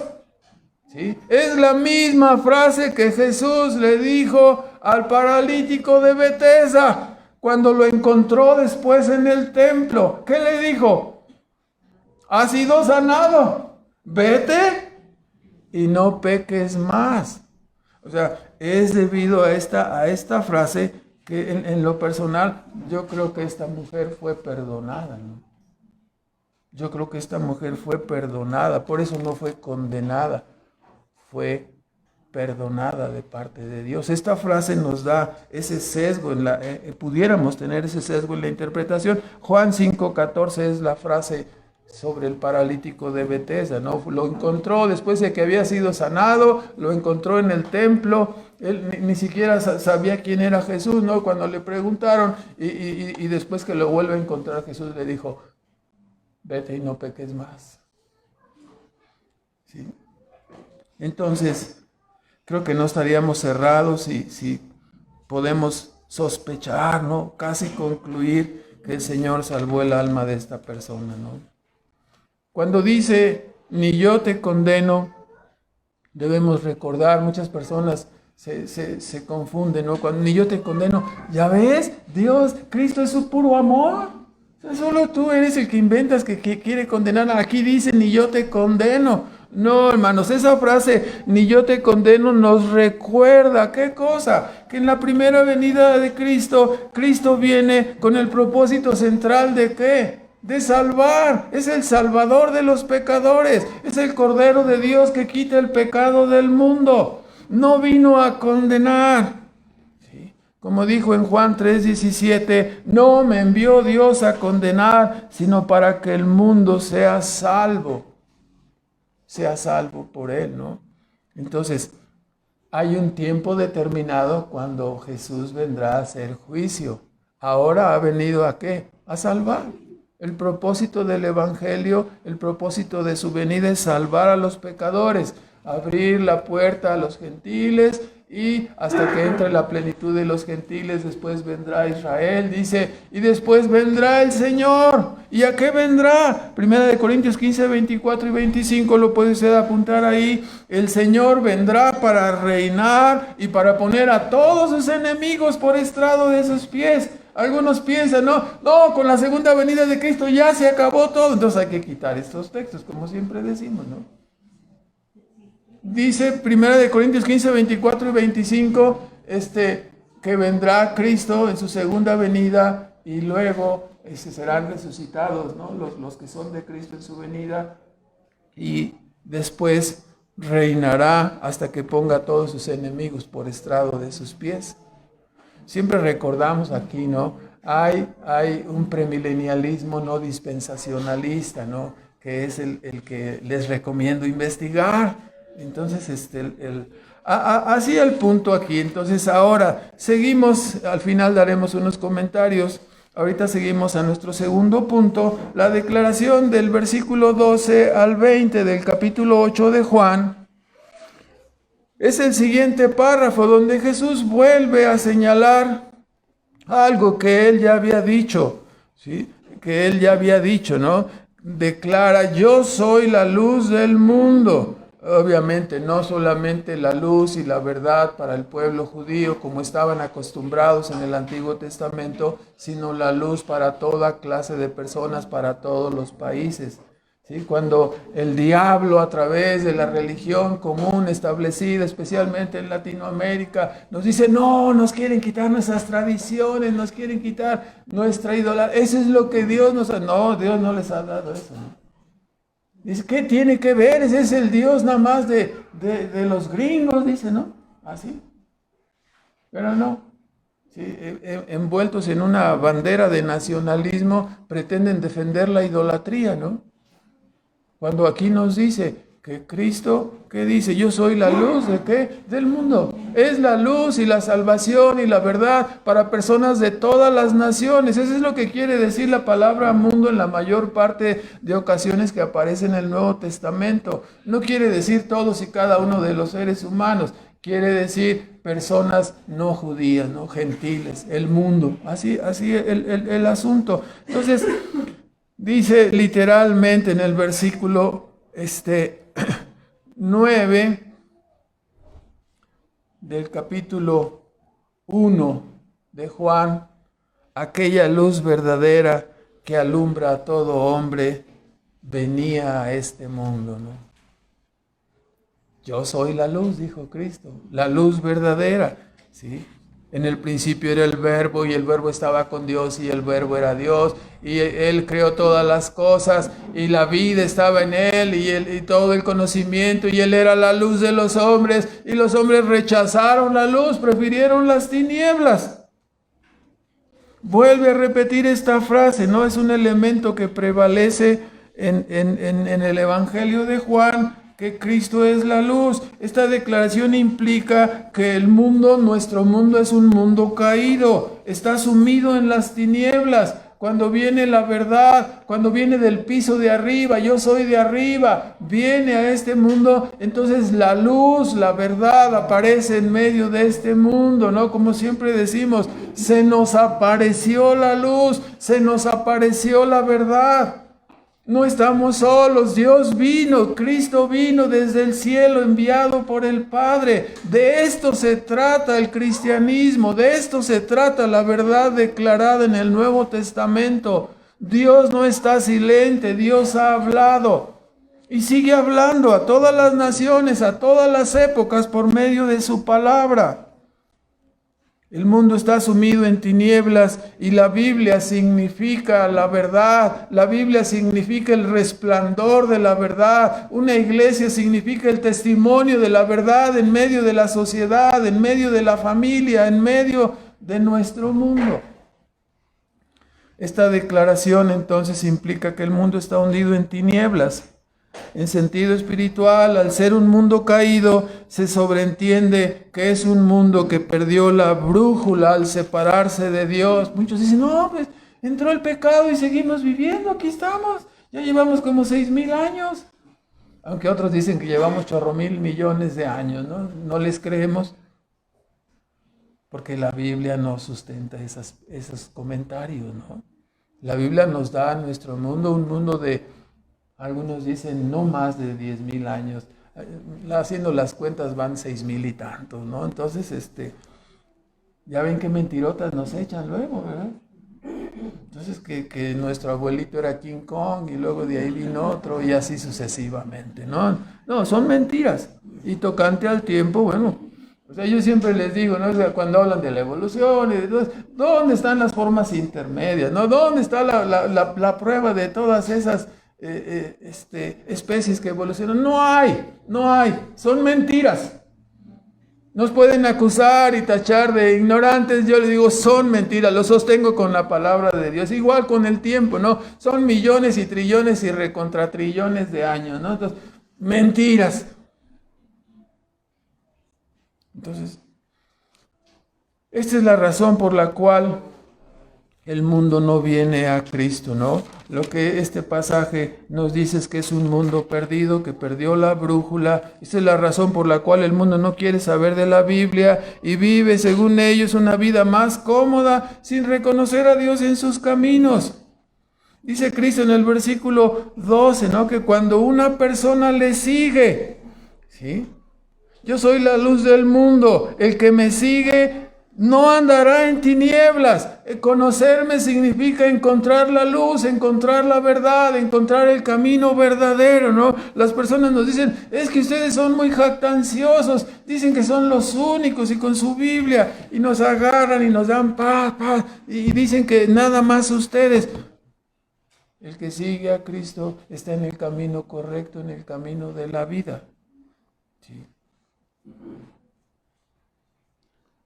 ¿Sí? Es la misma frase que Jesús le dijo al paralítico de Betesda cuando lo encontró después en el templo. ¿Qué le dijo? Has sido sanado, vete y no peques más. O sea, es debido a esta frase que en lo personal yo creo que esta mujer fue perdonada, ¿no? Yo creo que esta mujer fue perdonada, por eso no fue condenada. Fue perdonada de parte de Dios. Esta frase nos da ese sesgo, pudiéramos tener ese sesgo en la interpretación. Juan 5:14 es la frase sobre el paralítico de Betesda, ¿no? Lo encontró después de que había sido sanado, lo encontró en el templo, él ni siquiera sabía quién era Jesús, ¿no? Cuando le preguntaron y después que lo vuelve a encontrar, Jesús le dijo, vete y no peques más. ¿Sí? Entonces, creo que no estaríamos cerrados si podemos sospechar, ¿no? Casi concluir que el Señor salvó el alma de esta persona, ¿no? Cuando dice, ni yo te condeno, debemos recordar, muchas personas se confunden, ¿no? Cuando ni yo te condeno, ya ves, Dios, Cristo es su puro amor. O sea, solo tú eres el que inventas que quiere condenar. Aquí dice, ni yo te condeno. No, hermanos, esa frase, ni yo te condeno, nos recuerda, ¿qué cosa? Que en la primera venida de Cristo, Cristo viene con el propósito central de ¿qué? De salvar. Es el salvador de los pecadores. Es el Cordero de Dios que quita el pecado del mundo. No vino a condenar. ¿Sí? Como dijo en Juan 3:17, no me envió Dios a condenar, sino para que el mundo sea salvo por él, ¿no? Entonces, hay un tiempo determinado cuando Jesús vendrá a hacer juicio. Ahora ha venido ¿a qué? A salvar. El propósito del Evangelio, el propósito de su venida es salvar a los pecadores, abrir la puerta a los gentiles y hasta que entre la plenitud de los gentiles, después vendrá Israel, dice, y después vendrá el Señor. ¿Y a qué vendrá? Primera de Corintios 15, 24 y 25, lo puede usted apuntar ahí. El Señor vendrá para reinar y para poner a todos sus enemigos por estrado de sus pies. Algunos piensan, no, con la segunda venida de Cristo ya se acabó todo. Entonces hay que quitar estos textos, como siempre decimos, ¿no? Dice 1 Corintios 15, 24 y 25, que vendrá Cristo en su segunda venida y luego serán resucitados, ¿no? Los que son de Cristo en su venida, y después reinará hasta que ponga a todos sus enemigos por estrado de sus pies. Siempre recordamos aquí, ¿no? Hay un premilenialismo no dispensacionalista, ¿no? Que es el que les recomiendo investigar. Entonces, así el punto aquí. Entonces, ahora seguimos, al final daremos unos comentarios. Ahorita seguimos a nuestro segundo punto, la declaración del versículo 12 al 20 del capítulo 8 de Juan. Es el siguiente párrafo donde Jesús vuelve a señalar algo que él ya había dicho, ¿sí? Que él ya había dicho, ¿no? Declara: yo soy la luz del mundo. Obviamente no solamente la luz y la verdad para el pueblo judío como estaban acostumbrados en el Antiguo Testamento, sino la luz para toda clase de personas, para todos los países. ¿Sí? Cuando el diablo, a través de la religión común establecida, especialmente en Latinoamérica, nos dice: no, nos quieren quitar nuestras tradiciones, nos quieren quitar nuestra idolatría. Eso es lo que Dios nos ha... No, Dios no les ha dado eso, ¿no? Dice: ¿qué tiene que ver? Ese es el Dios nada más de los gringos, dice, ¿no? Así. Pero no. Sí, envueltos en una bandera de nacionalismo, pretenden defender la idolatría, ¿no? Cuando aquí nos dice que Cristo, ¿qué dice? Yo soy la luz, ¿de qué? Del mundo. Es la luz y la salvación y la verdad para personas de todas las naciones. Eso es lo que quiere decir la palabra mundo en la mayor parte de ocasiones que aparece en el Nuevo Testamento. No quiere decir todos y cada uno de los seres humanos. Quiere decir personas no judías, no gentiles, el mundo. Así el asunto. Entonces, dice literalmente en el versículo 9 del capítulo 1 de Juan: aquella luz verdadera que alumbra a todo hombre venía a este mundo, ¿no? Yo soy la luz, dijo Cristo, la luz verdadera, ¿sí? En el principio era el Verbo, y el Verbo estaba con Dios, y el Verbo era Dios, y Él creó todas las cosas, y la vida estaba en Él, y todo el conocimiento, y Él era la luz de los hombres, y los hombres rechazaron la luz, prefirieron las tinieblas. Vuelve a repetir esta frase, ¿no? Es un elemento que prevalece en el Evangelio de Juan, que Cristo es la luz. Esta declaración implica que el mundo, nuestro mundo, es un mundo caído, está sumido en las tinieblas. Cuando viene la verdad, cuando viene del piso de arriba, yo soy de arriba, viene a este mundo, entonces la luz, la verdad aparece en medio de este mundo, ¿no? Como siempre decimos, se nos apareció la luz, se nos apareció la verdad. No estamos solos, Dios vino, Cristo vino desde el cielo, enviado por el Padre. De esto se trata el cristianismo, de esto se trata la verdad declarada en el Nuevo Testamento. Dios no está silente, Dios ha hablado y sigue hablando a todas las naciones, a todas las épocas por medio de su palabra. El mundo está sumido en tinieblas y la Biblia significa la verdad. La Biblia significa el resplandor de la verdad. Una iglesia significa el testimonio de la verdad en medio de la sociedad, en medio de la familia, en medio de nuestro mundo. Esta declaración entonces implica que el mundo está hundido en tinieblas. En sentido espiritual, al ser un mundo caído, se sobreentiende que es un mundo que perdió la brújula al separarse de Dios. Muchos dicen: no, pues entró el pecado y seguimos viviendo, aquí estamos, ya llevamos como 6,000 años. Aunque otros dicen que llevamos 4,000 millones de años, ¿no? No les creemos, porque la Biblia no sustenta esos comentarios, ¿no? La Biblia nos da a nuestro mundo un mundo de... Algunos dicen no más de 10,000 años. Haciendo las cuentas van 6,000 y tantos, ¿no? Entonces, ya ven qué mentirotas nos echan luego, ¿verdad? Entonces, que nuestro abuelito era King Kong y luego de ahí vino otro y así sucesivamente, ¿no? No, son mentiras. Y tocante al tiempo, bueno, O sea, yo siempre les digo, ¿no? O sea, cuando hablan de la evolución, y de todo, ¿dónde están las formas intermedias? ¿No? ¿Dónde está la prueba de todas esas especies que evolucionan? No hay, son mentiras. Nos pueden acusar y tachar de ignorantes, yo les digo, son mentiras, lo sostengo con la palabra de Dios, igual con el tiempo, ¿no? Son millones y trillones y recontratrillones de años, ¿no? Entonces, mentiras. Entonces, esta es la razón por la cual el mundo no viene a Cristo, ¿no? Lo que este pasaje nos dice es que es un mundo perdido, que perdió la brújula. Esta es la razón por la cual el mundo no quiere saber de la Biblia y vive, según ellos, una vida más cómoda sin reconocer a Dios en sus caminos. Dice Cristo en el versículo 12, ¿no? Que cuando una persona le sigue, ¿sí? Yo soy la luz del mundo, el que me sigue no andará en tinieblas. Conocerme significa encontrar la luz, encontrar la verdad, encontrar el camino verdadero, ¿no? Las personas nos dicen, es que ustedes son muy jactanciosos, dicen que son los únicos y con su Biblia, y nos agarran y nos dan paz, y dicen que nada más ustedes. El que sigue a Cristo está en el camino correcto, en el camino de la vida. Sí.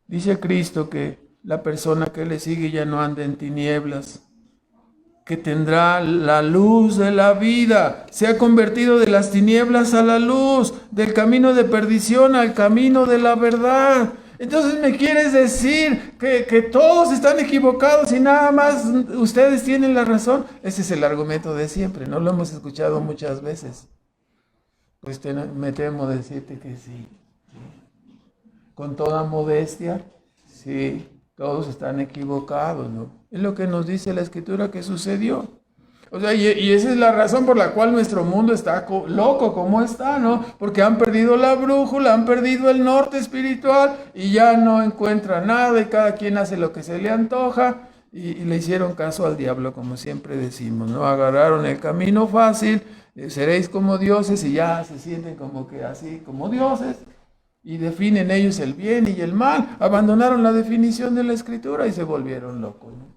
Dice Cristo que la persona que le sigue ya no anda en tinieblas, que tendrá la luz de la vida. Se ha convertido de las tinieblas a la luz, del camino de perdición al camino de la verdad. Entonces, ¿me quieres decir que todos están equivocados y nada más ustedes tienen la razón? Ese es el argumento de siempre, ¿no? Lo hemos escuchado muchas veces. Pues me temo decirte que sí. Con toda modestia, sí, todos están equivocados, ¿no? Es lo que nos dice la Escritura que sucedió. O sea, y esa es la razón por la cual nuestro mundo está loco como está, ¿no? Porque han perdido la brújula, han perdido el norte espiritual y ya no encuentran nada y cada quien hace lo que se le antoja y le hicieron caso al diablo, como siempre decimos, ¿no? Agarraron el camino fácil, seréis como dioses y ya se sienten como que así, como dioses. Y definen ellos el bien y el mal. Abandonaron la definición de la Escritura y se volvieron locos, ¿no?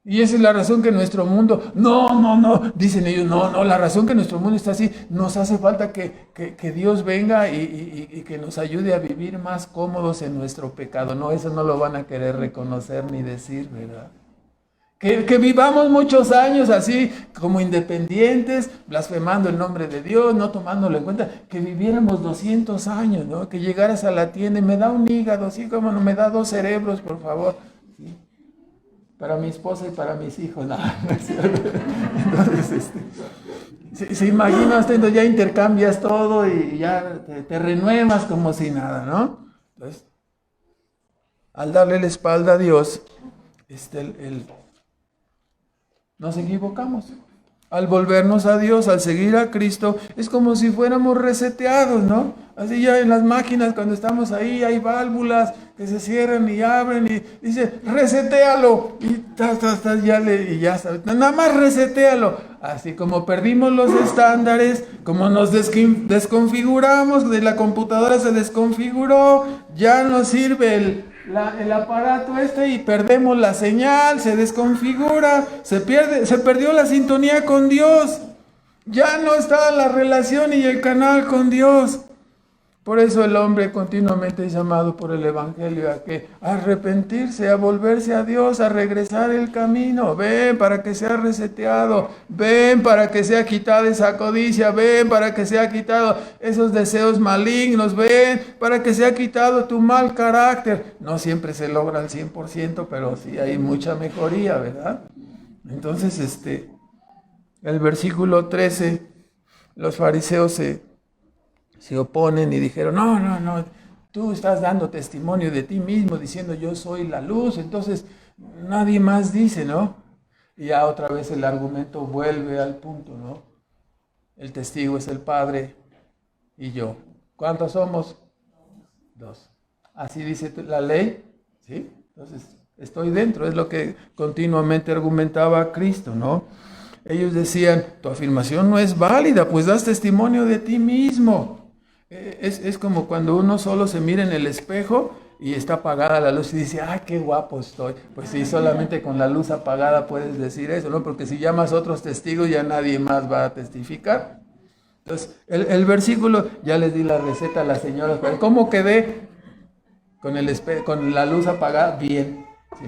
Y esa es la razón que nuestro mundo, no, dicen ellos, no, la razón que nuestro mundo está así, nos hace falta que Dios venga y que nos ayude a vivir más cómodos en nuestro pecado. No, eso no lo van a querer reconocer ni decir, ¿verdad? Que vivamos muchos años así como independientes, blasfemando el nombre de Dios, no tomándolo en cuenta, que viviéramos 200 años, ¿no? Que llegaras a la tienda y me da un hígado, ¿sí? Como no, me da 2 cerebros, por favor, ¿sí? Para mi esposa y para mis hijos, no. Entonces, se imagina usted, entonces ya intercambias todo y ya te renuevas como si nada, ¿no? Entonces, al darle la espalda a Dios, nos equivocamos. Al volvernos a Dios, al seguir a Cristo, es como si fuéramos reseteados, ¿no? Así ya en las máquinas, cuando estamos ahí, hay válvulas que se cierran y abren y dice, resetéalo. Y ya está. Nada más resetéalo. Así como perdimos los estándares, como nos desconfiguramos, de la computadora se desconfiguró, ya no sirve el aparato y perdemos la señal, se desconfigura, se perdió la sintonía con Dios, ya no está la relación y el canal con Dios. Por eso el hombre continuamente es llamado por el Evangelio a arrepentirse, a volverse a Dios, a regresar el camino. Ven para que sea reseteado, ven para que sea quitada esa codicia, ven para que sea quitado esos deseos malignos, ven para que sea quitado tu mal carácter. No siempre se logra al 100%, pero sí hay mucha mejoría, ¿verdad? Entonces, el versículo 13, los fariseos se oponen y dijeron, no, tú estás dando testimonio de ti mismo, diciendo yo soy la luz, entonces nadie más dice, ¿no? Y ya otra vez el argumento vuelve al punto, ¿no? El testigo es el Padre y yo. ¿Cuántos somos? 2. Así dice la ley, ¿sí? Entonces estoy dentro, es lo que continuamente argumentaba Cristo, ¿no? Ellos decían, tu afirmación no es válida, pues das testimonio de ti mismo. Es como cuando uno solo se mira en el espejo y está apagada la luz y dice, ¡ay, qué guapo estoy! Pues sí, solamente con la luz apagada puedes decir eso, ¿no? Porque si llamas a otros testigos ya nadie más va a testificar. Entonces, el versículo, ya les di la receta a las señoras, ¿cómo quedé con la luz apagada? Bien. ¿Sí?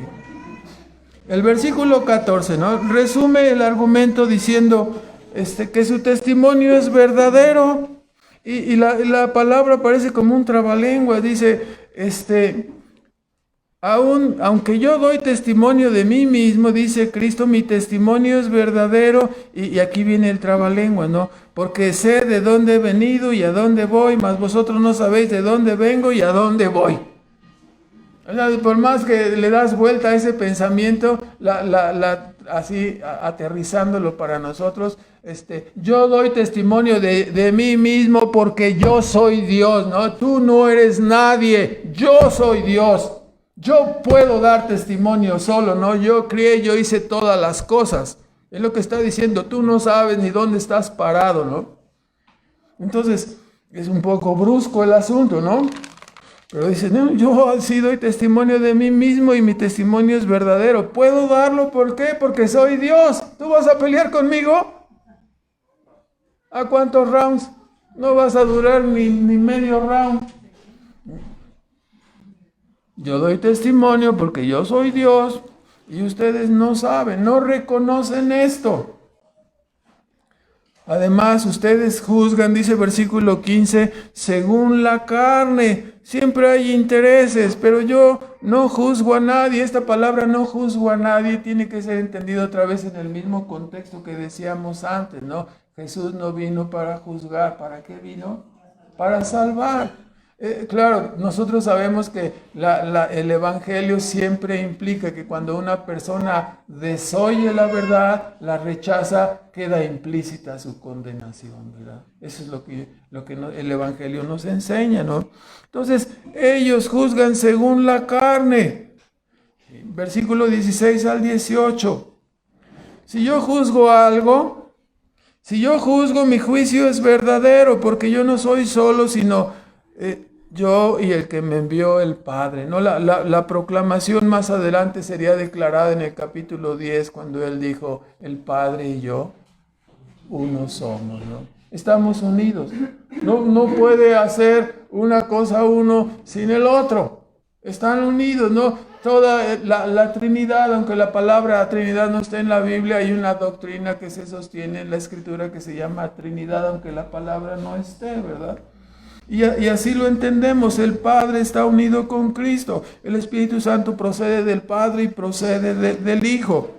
El versículo 14, ¿no? Resume el argumento diciendo que su testimonio es verdadero. Y la palabra parece como un trabalengua, dice, aunque yo doy testimonio de mí mismo, dice Cristo, mi testimonio es verdadero, y aquí viene el trabalengua, ¿no? Porque sé de dónde he venido y a dónde voy, mas vosotros no sabéis de dónde vengo y a dónde voy. Por más que le das vuelta a ese pensamiento, así aterrizándolo para nosotros, yo doy testimonio de mí mismo porque yo soy Dios, ¿no? Tú no eres nadie, yo soy Dios. Yo puedo dar testimonio solo, ¿no? Yo crié, yo hice todas las cosas. Es lo que está diciendo, tú no sabes ni dónde estás parado, ¿no? Entonces, es un poco brusco el asunto, ¿no? Pero dice, no, yo sí doy testimonio de mí mismo y mi testimonio es verdadero. ¿Puedo darlo? ¿Por qué? Porque soy Dios. ¿Tú vas a pelear conmigo? ¿A cuántos rounds? No vas a durar ni medio round. Yo doy testimonio porque yo soy Dios y ustedes no saben, no reconocen esto. Además, ustedes juzgan, dice versículo 15, según la carne. Siempre hay intereses, pero yo no juzgo a nadie. Esta palabra no juzgo a nadie tiene que ser entendido otra vez en el mismo contexto que decíamos antes, ¿no? Jesús no vino para juzgar. ¿Para qué vino? Para salvar. Claro, nosotros sabemos que el Evangelio siempre implica que cuando una persona desoye la verdad, la rechaza, queda implícita su condenación, ¿verdad? Eso es lo que el Evangelio nos enseña, ¿no? Entonces, ellos juzgan según la carne. Versículo 16 al 18. Si yo juzgo algo, mi juicio es verdadero, porque yo no soy solo, sino yo y el que me envió el Padre, ¿no? La proclamación más adelante sería declarada en el capítulo 10, cuando él dijo, el Padre y yo, uno somos, ¿no? Estamos unidos. No puede hacer una cosa uno sin el otro. Están unidos, ¿no? Toda la Trinidad, aunque la palabra Trinidad no está en la Biblia, hay una doctrina que se sostiene en la Escritura que se llama Trinidad, aunque la palabra no esté, ¿verdad? Y así lo entendemos, el Padre está unido con Cristo, el Espíritu Santo procede del Padre y procede del Hijo.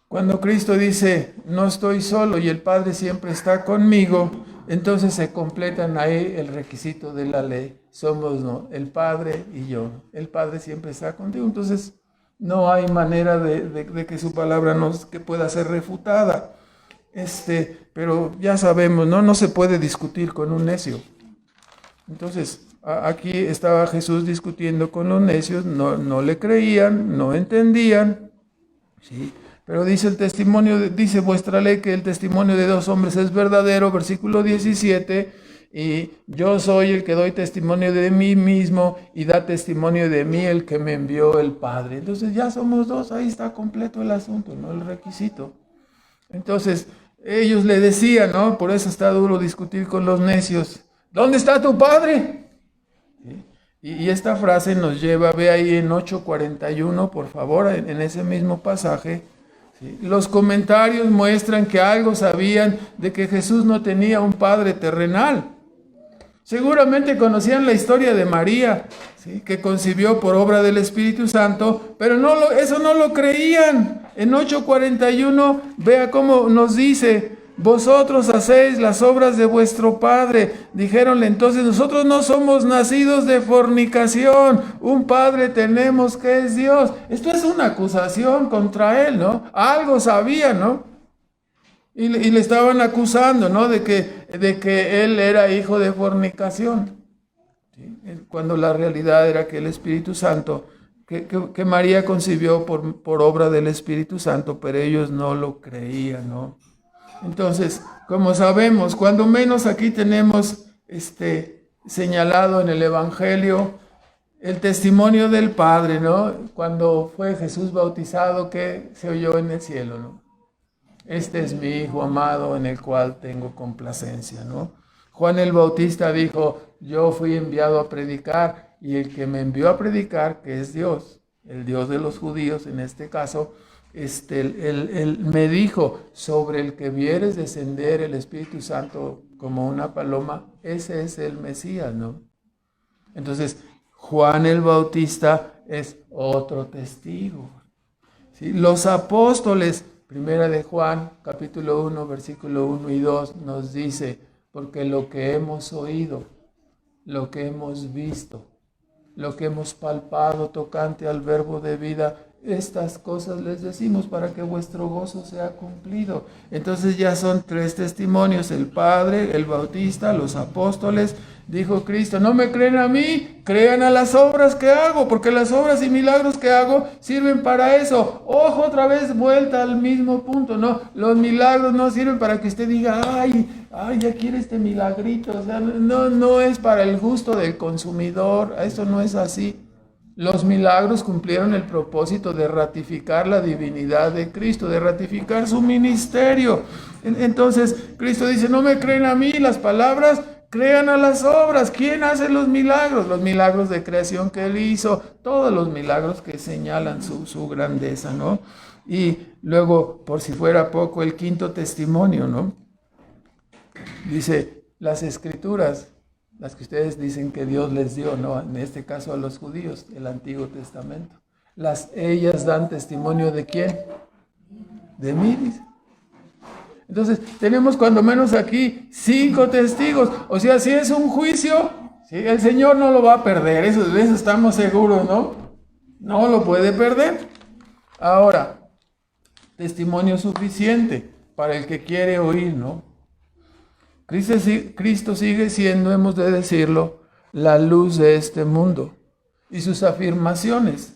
Cuando Cristo dice, no estoy solo y el Padre siempre está conmigo, entonces se completan ahí el requisito de la ley. Somos, ¿no?, el Padre y yo. El Padre siempre está contigo, entonces no hay manera de que su palabra que pueda ser refutada. Pero ya sabemos, no se puede discutir con un necio. Entonces, aquí estaba Jesús discutiendo con los necios, no le creían, no entendían, ¿sí? Pero dice el testimonio, dice vuestra ley que el testimonio de dos hombres es verdadero, versículo 17, y yo soy el que doy testimonio de mí mismo y da testimonio de mí el que me envió el Padre. Entonces ya somos dos, ahí está completo el asunto, ¿no? El requisito. Entonces, ellos le decían, ¿no? Por eso está duro discutir con los necios. ¿Dónde está tu Padre? ¿Sí? Y esta frase nos lleva, ve ahí en 8:41, por favor, en ese mismo pasaje. ¿Sí? Los comentarios muestran que algo sabían de que Jesús no tenía un Padre terrenal. Seguramente conocían la historia de María, ¿sí?, que concibió por obra del Espíritu Santo, pero eso no lo creían. En 8:41, vea cómo nos dice, vosotros hacéis las obras de vuestro padre. Dijéronle entonces, nosotros no somos nacidos de fornicación, un padre tenemos que es Dios. Esto es una acusación contra él, ¿no? Algo sabía, ¿no? Y le estaban acusando, ¿no? De que él era hijo de fornicación, ¿sí? Cuando la realidad era que el Espíritu Santo, que María concibió por obra del Espíritu Santo, pero ellos no lo creían, ¿no? Entonces, como sabemos, cuando menos aquí tenemos señalado en el Evangelio, el testimonio del Padre, ¿no? Cuando fue Jesús bautizado, ¿qué se oyó en el cielo, no? Este es mi Hijo amado en el cual tengo complacencia, ¿no? Juan el Bautista dijo, yo fui enviado a predicar, y el que me envió a predicar, que es Dios, el Dios de los judíos en este caso, él me dijo, sobre el que vieres descender el Espíritu Santo como una paloma, ese es el Mesías, ¿no? Entonces, Juan el Bautista es otro testigo, ¿sí? Los apóstoles, primera de Juan, capítulo 1, versículo 1 y 2, nos dice, porque lo que hemos oído, lo que hemos visto, lo que hemos palpado tocante al verbo de vida, estas cosas les decimos para que vuestro gozo sea cumplido. Entonces ya son 3 testimonios, el Padre, el Bautista, los apóstoles. Dijo Cristo, no me creen a mí, crean a las obras que hago, porque las obras y milagros que hago sirven para eso. Ojo, otra vez vuelta al mismo punto, ¿no? Los milagros no sirven para que usted diga, ay, ya quiere este milagrito. O sea, no es para el gusto del consumidor, eso no es así. Los milagros cumplieron el propósito de ratificar la divinidad de Cristo, de ratificar su ministerio. Entonces, Cristo dice, no me creen a mí las palabras, crean a las obras. ¿Quién hace los milagros? Los milagros de creación que Él hizo, todos los milagros que señalan su grandeza, ¿no? Y luego, por si fuera poco, el 5º testimonio, ¿no? Dice, las Escrituras, las que ustedes dicen que Dios les dio, ¿no? En este caso a los judíos, el Antiguo Testamento. Ellas dan testimonio ¿de quién? De mí, dice. Entonces, tenemos cuando menos aquí 5 testigos. O sea, si es un juicio, ¿sí? El Señor no lo va a perder, eso estamos seguros, ¿no? No lo puede perder. Ahora, testimonio suficiente para el que quiere oír, ¿no? Cristo sigue siendo, hemos de decirlo, la luz de este mundo. Y sus afirmaciones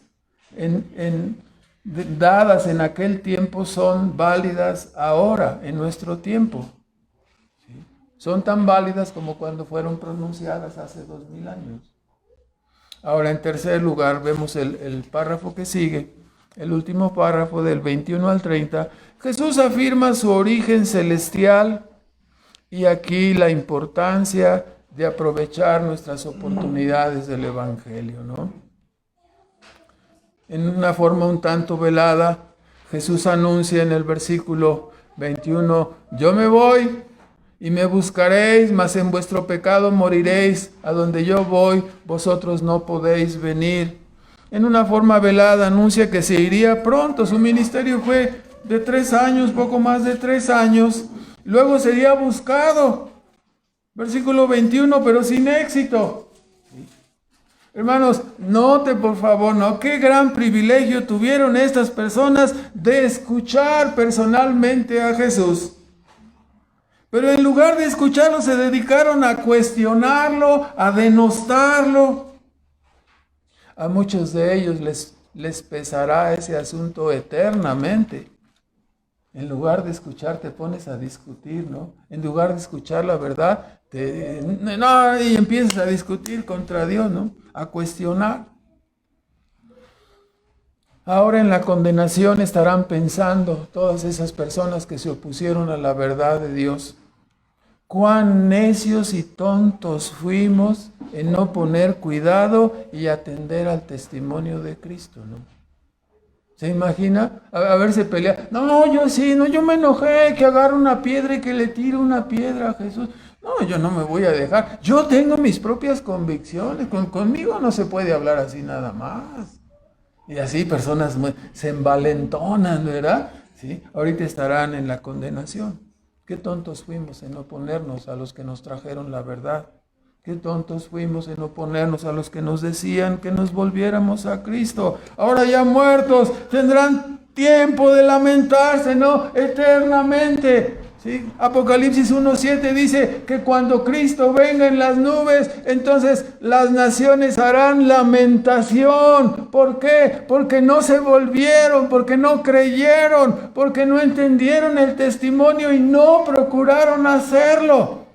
dadas en aquel tiempo son válidas ahora, en nuestro tiempo. ¿Sí? Son tan válidas como cuando fueron pronunciadas hace 2000 años. Ahora, en tercer lugar, vemos el párrafo que sigue, el último párrafo del 21 al 30. Jesús afirma su origen celestial. Y aquí la importancia de aprovechar nuestras oportunidades del Evangelio, ¿no? En una forma un tanto velada, Jesús anuncia en el versículo 21, yo me voy y me buscaréis, mas en vuestro pecado moriréis, a donde yo voy, vosotros no podéis venir. En una forma velada anuncia que se iría pronto, su ministerio fue de 3 años, poco más de 3 años, luego sería buscado, versículo 21, pero sin éxito. ¿Sí? Hermanos, note por favor, ¿no? Qué gran privilegio tuvieron estas personas de escuchar personalmente a Jesús. Pero en lugar de escucharlo, se dedicaron a cuestionarlo, a denostarlo. A muchos de ellos les pesará ese asunto eternamente. En lugar de escuchar, te pones a discutir, ¿no? En lugar de escuchar la verdad, y empiezas a discutir contra Dios, ¿no? A cuestionar. Ahora en la condenación estarán pensando todas esas personas que se opusieron a la verdad de Dios. Cuán necios y tontos fuimos en no poner cuidado y atender al testimonio de Cristo, ¿no? ¿Se imagina? A verse pelear. No, yo me enojé, que agarre una piedra y que le tire una piedra a Jesús. No, yo no me voy a dejar. Yo tengo mis propias convicciones. Conmigo no se puede hablar así nada más. Y así personas se envalentonan, ¿verdad? ¿Sí? Ahorita estarán en la condenación. Qué tontos fuimos en oponernos a los que nos trajeron la verdad. Qué tontos fuimos en oponernos a los que nos decían que nos volviéramos a Cristo. Ahora ya muertos, tendrán tiempo de lamentarse, ¿no? Eternamente. ¿Sí? Apocalipsis 1:7 dice que cuando Cristo venga en las nubes, entonces las naciones harán lamentación. ¿Por qué? Porque no se volvieron, porque no creyeron, porque no entendieron el testimonio y no procuraron hacerlo.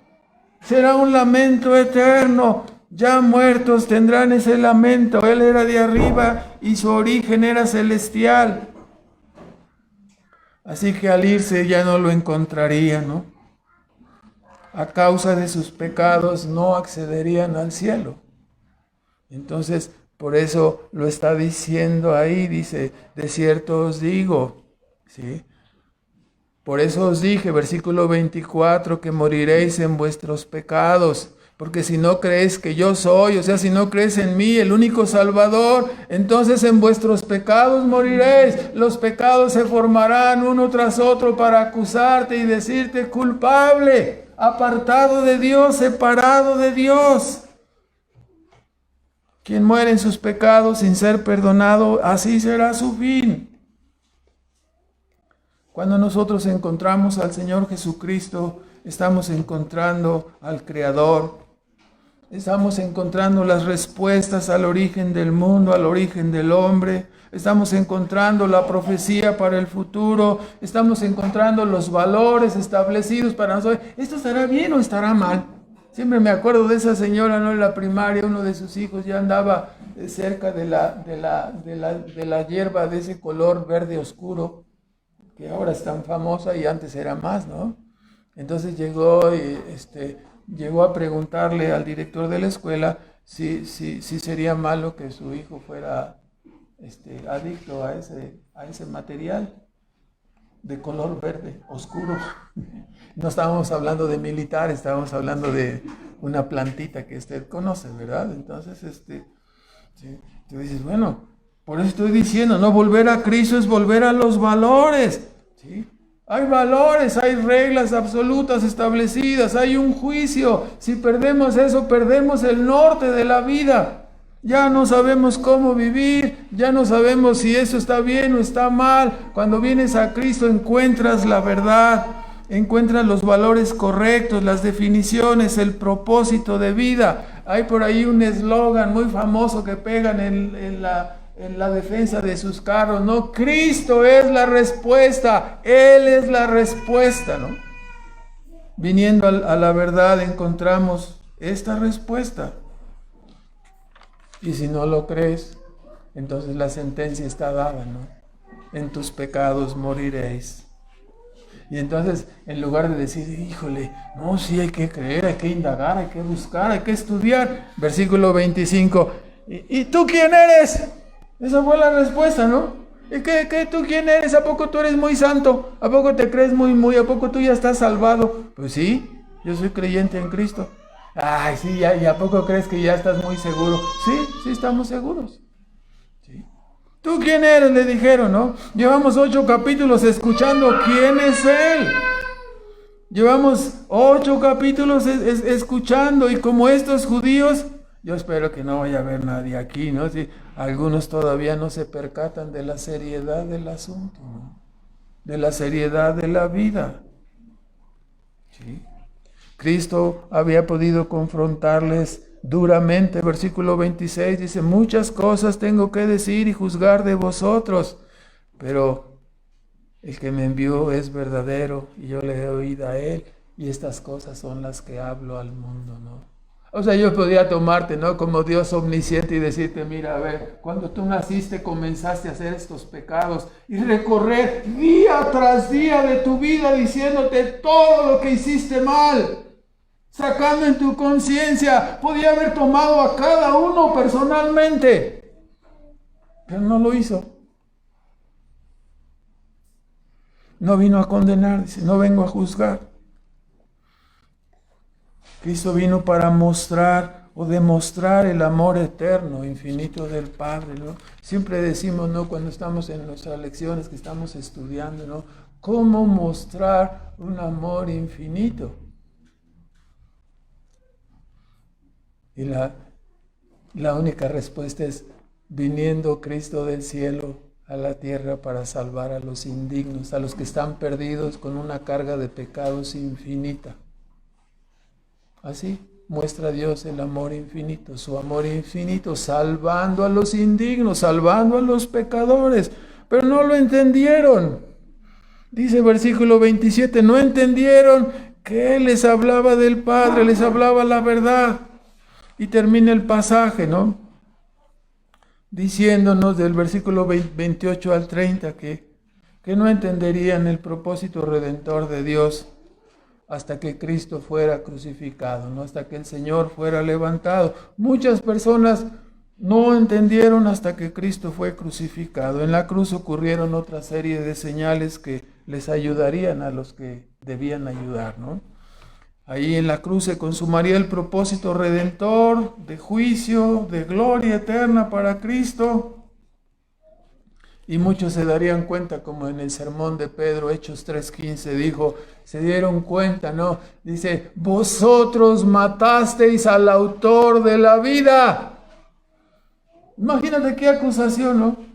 Será un lamento eterno. Ya muertos tendrán ese lamento. Él era de arriba y su origen era celestial. Así que al irse ya no lo encontraría, ¿no? A causa de sus pecados no accederían al cielo. Entonces, por eso lo está diciendo ahí, dice, de cierto os digo, ¿sí? Por eso os dije, versículo 24, que moriréis en vuestros pecados, porque si no creéis que yo soy, o sea, si no crees en mí, el único Salvador, entonces en vuestros pecados moriréis. Los pecados se formarán uno tras otro para acusarte y decirte culpable, apartado de Dios, separado de Dios. Quien muere en sus pecados sin ser perdonado, así será su fin. Cuando nosotros encontramos al Señor Jesucristo, estamos encontrando al Creador. Estamos encontrando las respuestas al origen del mundo, al origen del hombre. Estamos encontrando la profecía para el futuro. Estamos encontrando los valores establecidos para nosotros. ¿Esto estará bien o estará mal? Siempre me acuerdo de esa señora, ¿no? En la primaria, uno de sus hijos ya andaba cerca de la hierba de ese color verde oscuro, que ahora es tan famosa y antes era más, ¿no? Entonces llegó a preguntarle al director de la escuela si sería malo que su hijo fuera adicto a ese material de color verde oscuro. No estábamos hablando de militar, estábamos hablando de una plantita que usted conoce, ¿verdad? Entonces, sí, tú dices, bueno, por eso estoy diciendo, no volver a Cristo es volver a los valores, ¿sí? Hay valores, hay reglas absolutas establecidas, hay un juicio. Si perdemos eso, perdemos el norte de la vida. Ya no sabemos cómo vivir, ya no sabemos si eso está bien o está mal. Cuando vienes a Cristo encuentras la verdad, encuentras los valores correctos, las definiciones, el propósito de vida. Hay por ahí un eslogan muy famoso que pegan en la defensa de sus carros, ¿no? Cristo es la respuesta, Él es la respuesta, ¿no? Viniendo a la verdad encontramos esta respuesta. Y si no lo crees, entonces la sentencia está dada, ¿no? En tus pecados moriréis. Y entonces, en lugar de decir, híjole, no, sí hay que creer, hay que indagar, hay que buscar, hay que estudiar. Versículo 25, ¿y tú quién eres? Esa fue la respuesta, ¿no? ¿Y qué tú quién eres? ¿A poco tú eres muy santo? ¿A poco te crees muy? ¿A poco tú ya estás salvado? Pues sí, yo soy creyente en Cristo. Ay, sí, ¿y a poco crees que ya estás muy seguro? Sí, estamos seguros. ¿Sí? ¿Tú quién eres? Le dijeron, ¿no? Llevamos 8 capítulos escuchando quién es Él. Llevamos 8 capítulos escuchando, y como estos judíos, yo espero que no vaya a haber nadie aquí, ¿no? Si algunos todavía no se percatan de la seriedad del asunto, ¿no? De la seriedad de la vida. ¿Sí? Cristo había podido confrontarles duramente. Versículo 26 dice, muchas cosas tengo que decir y juzgar de vosotros, pero el que me envió es verdadero y yo le he oído a Él, y estas cosas son las que hablo al mundo, ¿no? O sea, yo podía tomarte, ¿no? Como Dios omnisciente y decirte, mira, a ver, cuando tú naciste comenzaste a hacer estos pecados y recorrer día tras día de tu vida diciéndote todo lo que hiciste mal, sacando en tu conciencia. Podía haber tomado a cada uno personalmente, pero no lo hizo. No vino a condenar, dice, no vengo a juzgar. Cristo vino para mostrar o demostrar el amor eterno, infinito del Padre, ¿no? Siempre decimos, ¿no? Cuando estamos en nuestras lecciones que estamos estudiando, ¿no? ¿Cómo mostrar un amor infinito? Y la única respuesta es viniendo Cristo del cielo a la tierra para salvar a los indignos, a los que están perdidos con una carga de pecados infinita. Así muestra Dios el amor infinito, su amor infinito, salvando a los indignos, salvando a los pecadores, pero no lo entendieron. Dice versículo 27, no entendieron que Él les hablaba del Padre, les hablaba la verdad. Y termina el pasaje, ¿no? Diciéndonos del versículo 28 al 30 que no entenderían el propósito redentor de Dios hasta que Cristo fuera crucificado, ¿no? Hasta que el Señor fuera levantado. Muchas personas no entendieron hasta que Cristo fue crucificado. En la cruz ocurrieron otra serie de señales que les ayudarían a los que debían ayudar, ¿no? Ahí en la cruz se consumaría el propósito redentor de juicio, de gloria eterna para Cristo. Y muchos se darían cuenta, como en el sermón de Pedro, Hechos 3:15, dijo, se dieron cuenta, ¿no? Dice, vosotros matasteis al autor de la vida. Imagínate qué acusación, ¿no?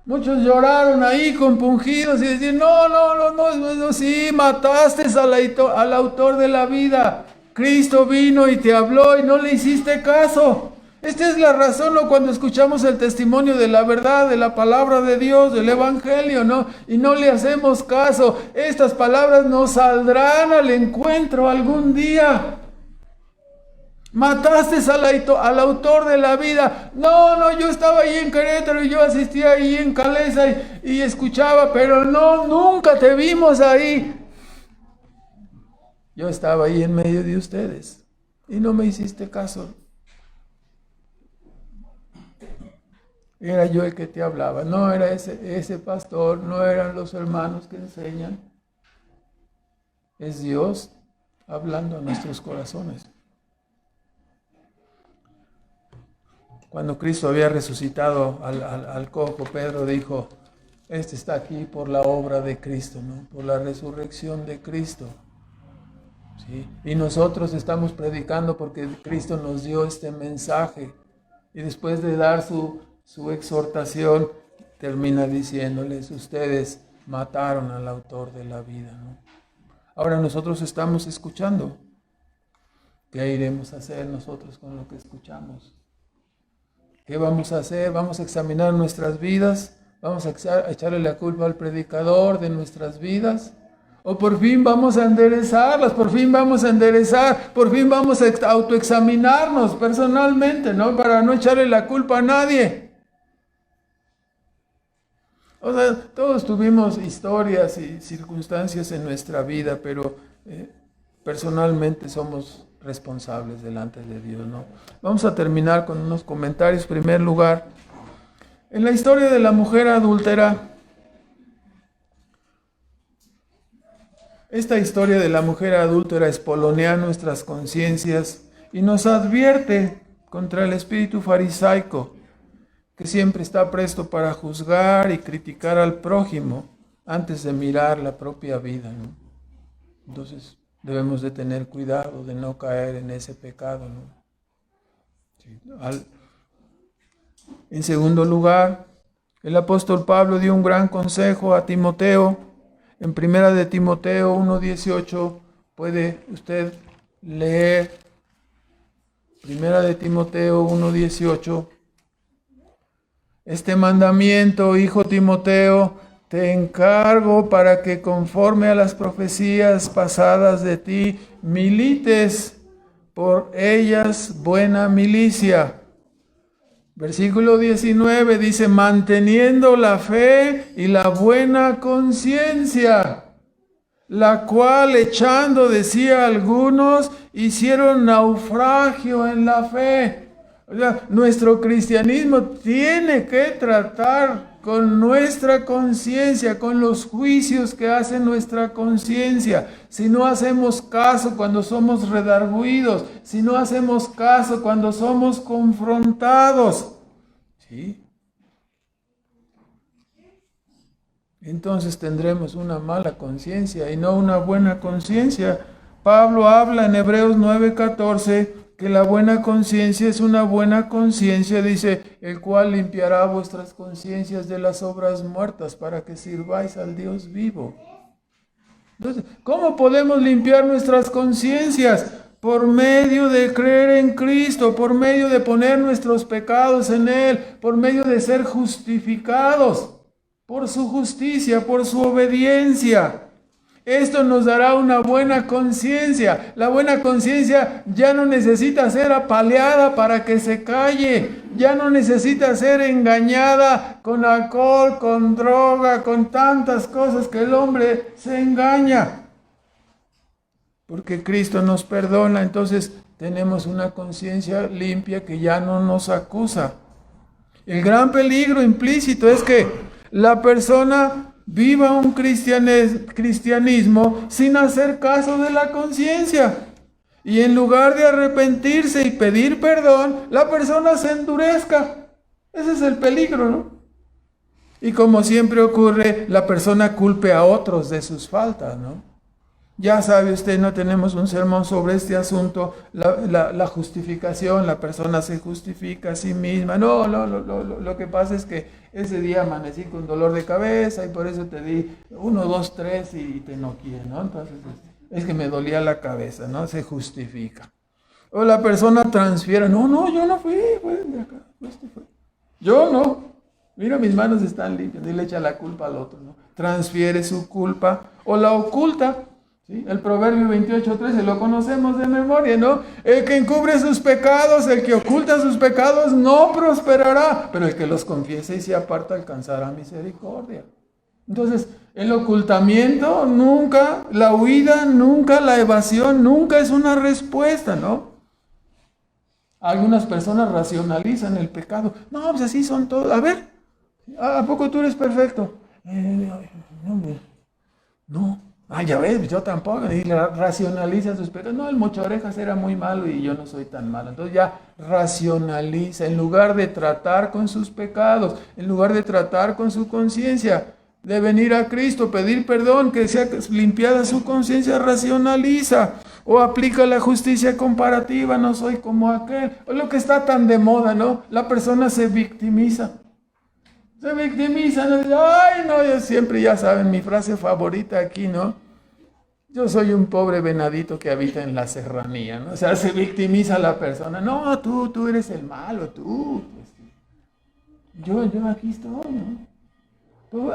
Muchos lloraron ahí compungidos y decían, no, sí, mataste al autor de la vida. Cristo vino y te habló y no le hiciste caso. Esta es la razón, ¿no? Cuando escuchamos el testimonio de la verdad, de la palabra de Dios, del Evangelio, ¿no? Y no le hacemos caso. Estas palabras nos saldrán al encuentro algún día. Mataste al autor de la vida. No, yo estaba ahí en Querétaro y yo asistía ahí en Calesa y escuchaba, pero no, nunca te vimos ahí. Yo estaba ahí en medio de ustedes y no me hiciste caso. Era yo el que te hablaba, no era ese pastor, no eran los hermanos que enseñan. Es Dios hablando a nuestros corazones. Cuando Cristo había resucitado al cojo, Pedro dijo, este está aquí por la obra de Cristo, ¿no? Por la resurrección de Cristo. ¿Sí? Y nosotros estamos predicando porque Cristo nos dio este mensaje. Y después de dar su exhortación, termina diciéndoles, ustedes mataron al autor de la vida, ¿no? Ahora nosotros estamos escuchando. ¿Qué iremos a hacer nosotros con lo que escuchamos? ¿Qué vamos a hacer? ¿Vamos a examinar nuestras vidas? ¿Vamos a echarle la culpa al predicador de nuestras vidas? ¿O por fin vamos a enderezarlas? ¿Por fin vamos a enderezar? ¿Por fin vamos a autoexaminarnos personalmente, ¿no? Para no echarle la culpa a nadie. O sea, todos tuvimos historias y circunstancias en nuestra vida, pero personalmente somos responsables delante de Dios, ¿no? Vamos a terminar con unos comentarios. En primer lugar, en la historia de la mujer adúltera, esta historia de la mujer adúltera espolonea nuestras conciencias y nos advierte contra el espíritu farisaico, que siempre está presto para juzgar y criticar al prójimo antes de mirar la propia vida, ¿no? Entonces, debemos de tener cuidado de no caer en ese pecado, ¿no? Sí. En segundo lugar, el apóstol Pablo dio un gran consejo a Timoteo. En primera de Timoteo 1:18 puede usted leer. Primera de Timoteo 1:18. Este mandamiento, hijo Timoteo, te encargo para que conforme a las profecías pasadas de ti, milites por ellas buena milicia. Versículo 19 dice, manteniendo la fe y la buena conciencia, la cual echando de sí a algunos, hicieron naufragio en la fe. O sea, nuestro cristianismo tiene que tratar con nuestra conciencia, con los juicios que hace nuestra conciencia. Si no hacemos caso cuando somos redarguidos, si no hacemos caso cuando somos confrontados, ¿sí? Entonces tendremos una mala conciencia y no una buena conciencia. Pablo habla en Hebreos 9:14 que la buena conciencia es una buena conciencia, dice, el cual limpiará vuestras conciencias de las obras muertas para que sirváis al Dios vivo. Entonces, ¿cómo podemos limpiar nuestras conciencias? Por medio de creer en Cristo, por medio de poner nuestros pecados en Él, por medio de ser justificados por su justicia, por su obediencia. Esto nos dará una buena conciencia. La buena conciencia ya no necesita ser apaleada para que se calle. Ya no necesita ser engañada con alcohol, con droga, con tantas cosas que el hombre se engaña. Porque Cristo nos perdona, entonces tenemos una conciencia limpia que ya no nos acusa. El gran peligro implícito es que la persona viva un cristianismo sin hacer caso de la conciencia. Y en lugar de arrepentirse y pedir perdón, la persona se endurezca. Ese es el peligro, ¿no? Y como siempre ocurre, la persona culpe a otros de sus faltas, ¿no? Ya sabe usted, no tenemos un sermón sobre este asunto, la justificación, la persona se justifica a sí misma. No, lo que pasa es que ese día amanecí con dolor de cabeza y por eso te di 1, 2, 3 y te noqué, ¿no? Entonces es que me dolía la cabeza, ¿no? Se justifica. O la persona transfiere, no, yo no fui, de acá, este fue. Yo no, mira mis manos están limpias, y le echa la culpa al otro, ¿no? Transfiere su culpa o la oculta. ¿Sí? El Proverbio 28:13 lo conocemos de memoria, ¿no? El que encubre sus pecados, el que oculta sus pecados, no prosperará, pero el que los confiese y se aparta alcanzará misericordia. Entonces, el ocultamiento nunca, la huida nunca, la evasión nunca es una respuesta, ¿no? Algunas personas racionalizan el pecado. No, pues así son todos. A ver, ¿a poco tú eres perfecto? No. Ya ves, yo tampoco. Y racionaliza sus pecados. No, el mocho orejas era muy malo y yo no soy tan malo. Entonces ya racionaliza en lugar de tratar con sus pecados, en lugar de tratar con su conciencia, de venir a Cristo, pedir perdón, que sea limpiada su conciencia, racionaliza o aplica la justicia comparativa, no soy como aquel. O lo que está tan de moda, ¿no? La persona se victimiza. Se victimiza, ¿no? Ay, no, yo siempre, ya saben, mi frase favorita aquí, ¿no? Yo soy un pobre venadito que habita en la serranía, ¿no? O sea, se victimiza la persona. No, tú eres el malo, tú. Yo aquí estoy, ¿no?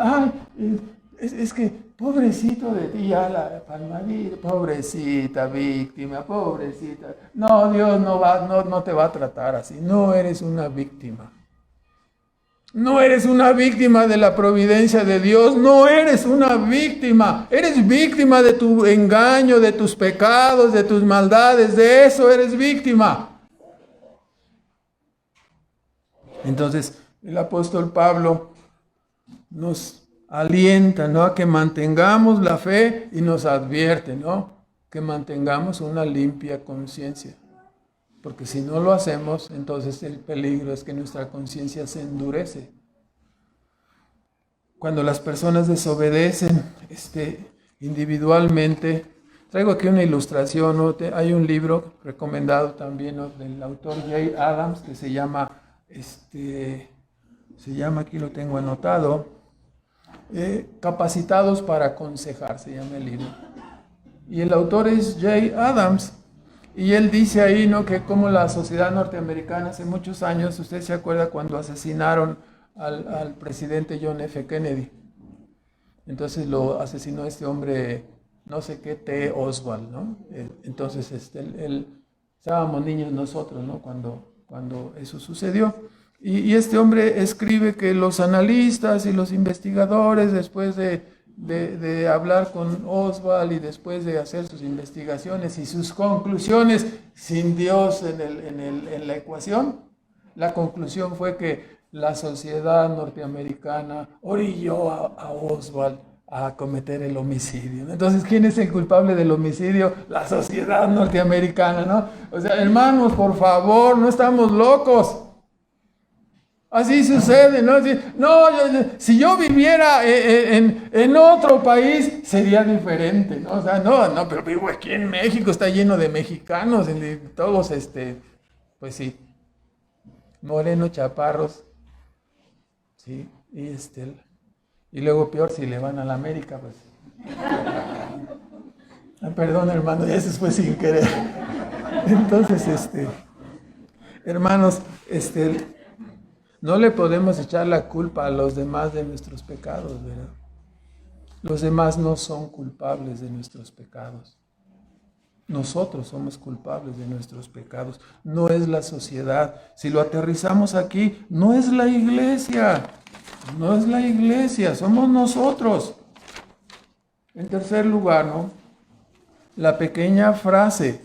Es que, pobrecito de ti, ya la palmadita, pobrecita, víctima, pobrecita. No, Dios no te va a tratar así. No eres una víctima. No eres una víctima de la providencia de Dios, no eres una víctima, eres víctima de tu engaño, de tus pecados, de tus maldades, de eso eres víctima. Entonces, el apóstol Pablo nos alienta, ¿no?, a que mantengamos la fe y nos advierte, ¿no?, que mantengamos una limpia conciencia. Porque si no lo hacemos, entonces el peligro es que nuestra conciencia se endurece. Cuando las personas desobedecen individualmente, traigo aquí una ilustración, ¿no? Hay un libro recomendado también, ¿no?, del autor Jay Adams, que se llama, aquí lo tengo anotado, Capacitados para aconsejar, se llama el libro. Y el autor es Jay Adams. Y él dice ahí, ¿no?, que como la sociedad norteamericana hace muchos años, usted se acuerda cuando asesinaron al presidente John F. Kennedy. Entonces lo asesinó este hombre, no sé qué, T. Oswald, ¿no? Entonces estábamos niños nosotros, ¿no?, cuando eso sucedió. Y este hombre escribe que los analistas y los investigadores, después de hablar con Oswald y después de hacer sus investigaciones y sus conclusiones sin Dios en la ecuación, la conclusión fue que la sociedad norteamericana orilló a Oswald a cometer el homicidio. Entonces, ¿quién es el culpable del homicidio? La sociedad norteamericana, ¿no? O sea, hermanos, por favor, no estamos locos. Así sucede, ¿no? Si yo viviera en otro país, sería diferente, ¿no? O sea, no, pero vivo aquí en México, está lleno de mexicanos, todos, pues sí, morenos, chaparros, sí, y luego peor si le van a la América, pues. Perdón, hermano, eso fue sin querer. Entonces, hermanos, no le podemos echar la culpa a los demás de nuestros pecados, ¿verdad? Los demás no son culpables de nuestros pecados. Nosotros somos culpables de nuestros pecados. No es la sociedad. Si lo aterrizamos aquí, no es la iglesia. No es la iglesia, somos nosotros. En tercer lugar, ¿no? La pequeña frase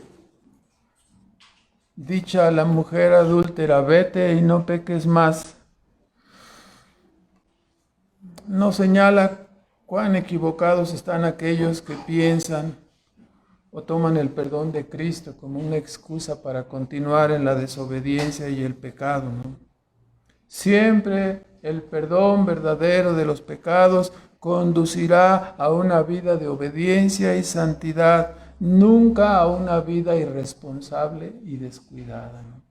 dicha a la mujer adúltera: vete y no peques más, no señala cuán equivocados están aquellos que piensan o toman el perdón de Cristo como una excusa para continuar en la desobediencia y el pecado, ¿no? Siempre el perdón verdadero de los pecados conducirá a una vida de obediencia y santidad, nunca a una vida irresponsable y descuidada, ¿no?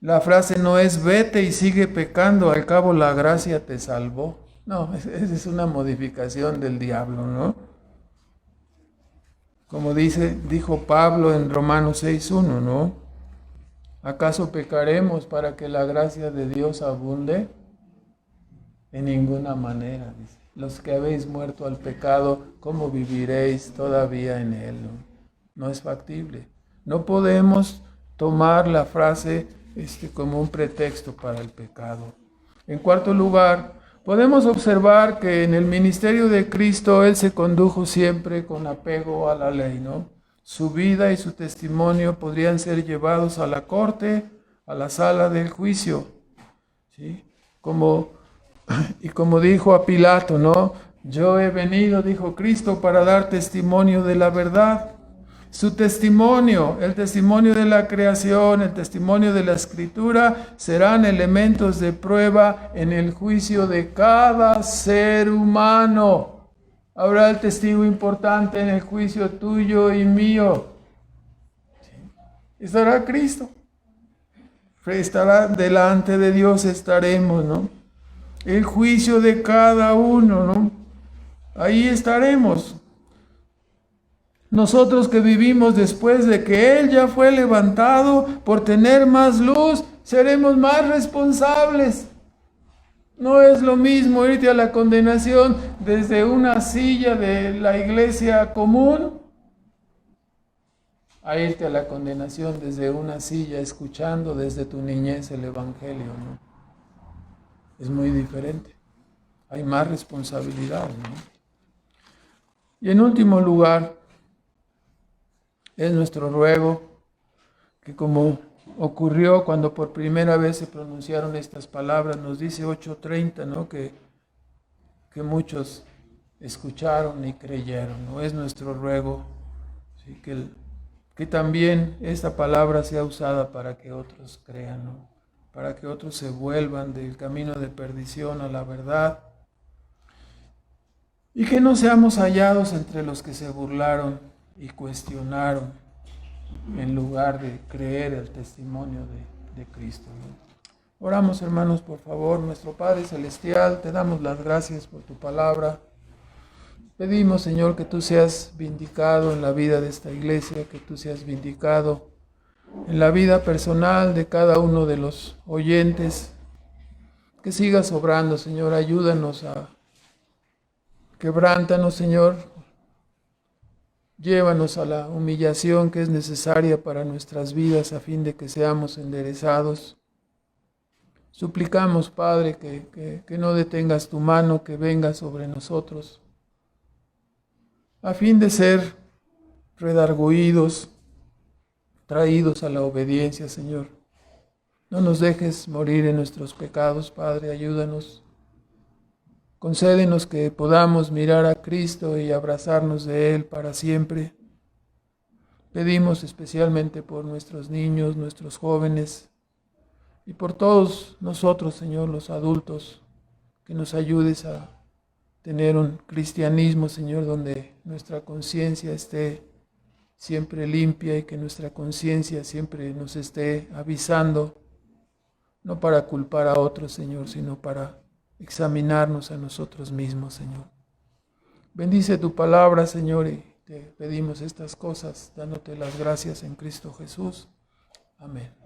La frase no es vete y sigue pecando, al cabo la gracia te salvó. No, esa es una modificación del diablo, ¿no? Como dijo Pablo en Romanos 6:1, ¿no? ¿Acaso pecaremos para que la gracia de Dios abunde? En ninguna manera, dice. Los que habéis muerto al pecado, ¿cómo viviréis todavía en él? No es factible. No podemos tomar la frase como un pretexto para el pecado. En cuarto lugar, podemos observar que en el ministerio de Cristo Él se condujo siempre con apego a la ley, ¿no? Su vida y su testimonio podrían ser llevados a la corte, a la sala del juicio, ¿sí? Como dijo a Pilato, ¿no? Yo he venido, dijo Cristo, para dar testimonio de la verdad. Su testimonio, el testimonio de la creación, el testimonio de la Escritura, serán elementos de prueba en el juicio de cada ser humano. Habrá el testigo importante en el juicio tuyo y mío. Estará Cristo. Estará delante de Dios, estaremos, ¿no? El juicio de cada uno, ¿no? Ahí estaremos. Nosotros que vivimos después de que Él ya fue levantado, por tener más luz, seremos más responsables. No es lo mismo irte a la condenación desde una silla de la iglesia común a irte a la condenación desde una silla escuchando desde tu niñez el Evangelio, ¿no? Es muy diferente. Hay más responsabilidad, ¿no? Y en último lugar, es nuestro ruego que, como ocurrió cuando por primera vez se pronunciaron estas palabras, nos dice 8:30, ¿no? Que muchos escucharon y creyeron, ¿no? Es nuestro ruego, ¿sí? Que también esta palabra sea usada para que otros crean, ¿no? Para que otros se vuelvan del camino de perdición a la verdad, y que no seamos hallados entre los que se burlaron y cuestionaron en lugar de creer el testimonio de Cristo, ¿no? Oramos, hermanos, por favor. Nuestro Padre Celestial, te damos las gracias por tu palabra. Pedimos, Señor, que tú seas vindicado en la vida de esta iglesia, que tú seas vindicado en la vida personal de cada uno de los oyentes, que sigas obrando, Señor. Ayúdanos quebrántanos, Señor. Llévanos a la humillación que es necesaria para nuestras vidas a fin de que seamos enderezados. Suplicamos, Padre, que no detengas tu mano, que venga sobre nosotros, a fin de ser redarguidos, traídos a la obediencia, Señor. No nos dejes morir en nuestros pecados, Padre, ayúdanos. Concédenos que podamos mirar a Cristo y abrazarnos de Él para siempre. Pedimos especialmente por nuestros niños, nuestros jóvenes y por todos nosotros, Señor, los adultos, que nos ayudes a tener un cristianismo, Señor, donde nuestra conciencia esté siempre limpia y que nuestra conciencia siempre nos esté avisando, no para culpar a otros, Señor, sino para examinarnos a nosotros mismos, Señor. Bendice tu palabra, Señor, y te pedimos estas cosas, dándote las gracias en Cristo Jesús. Amén.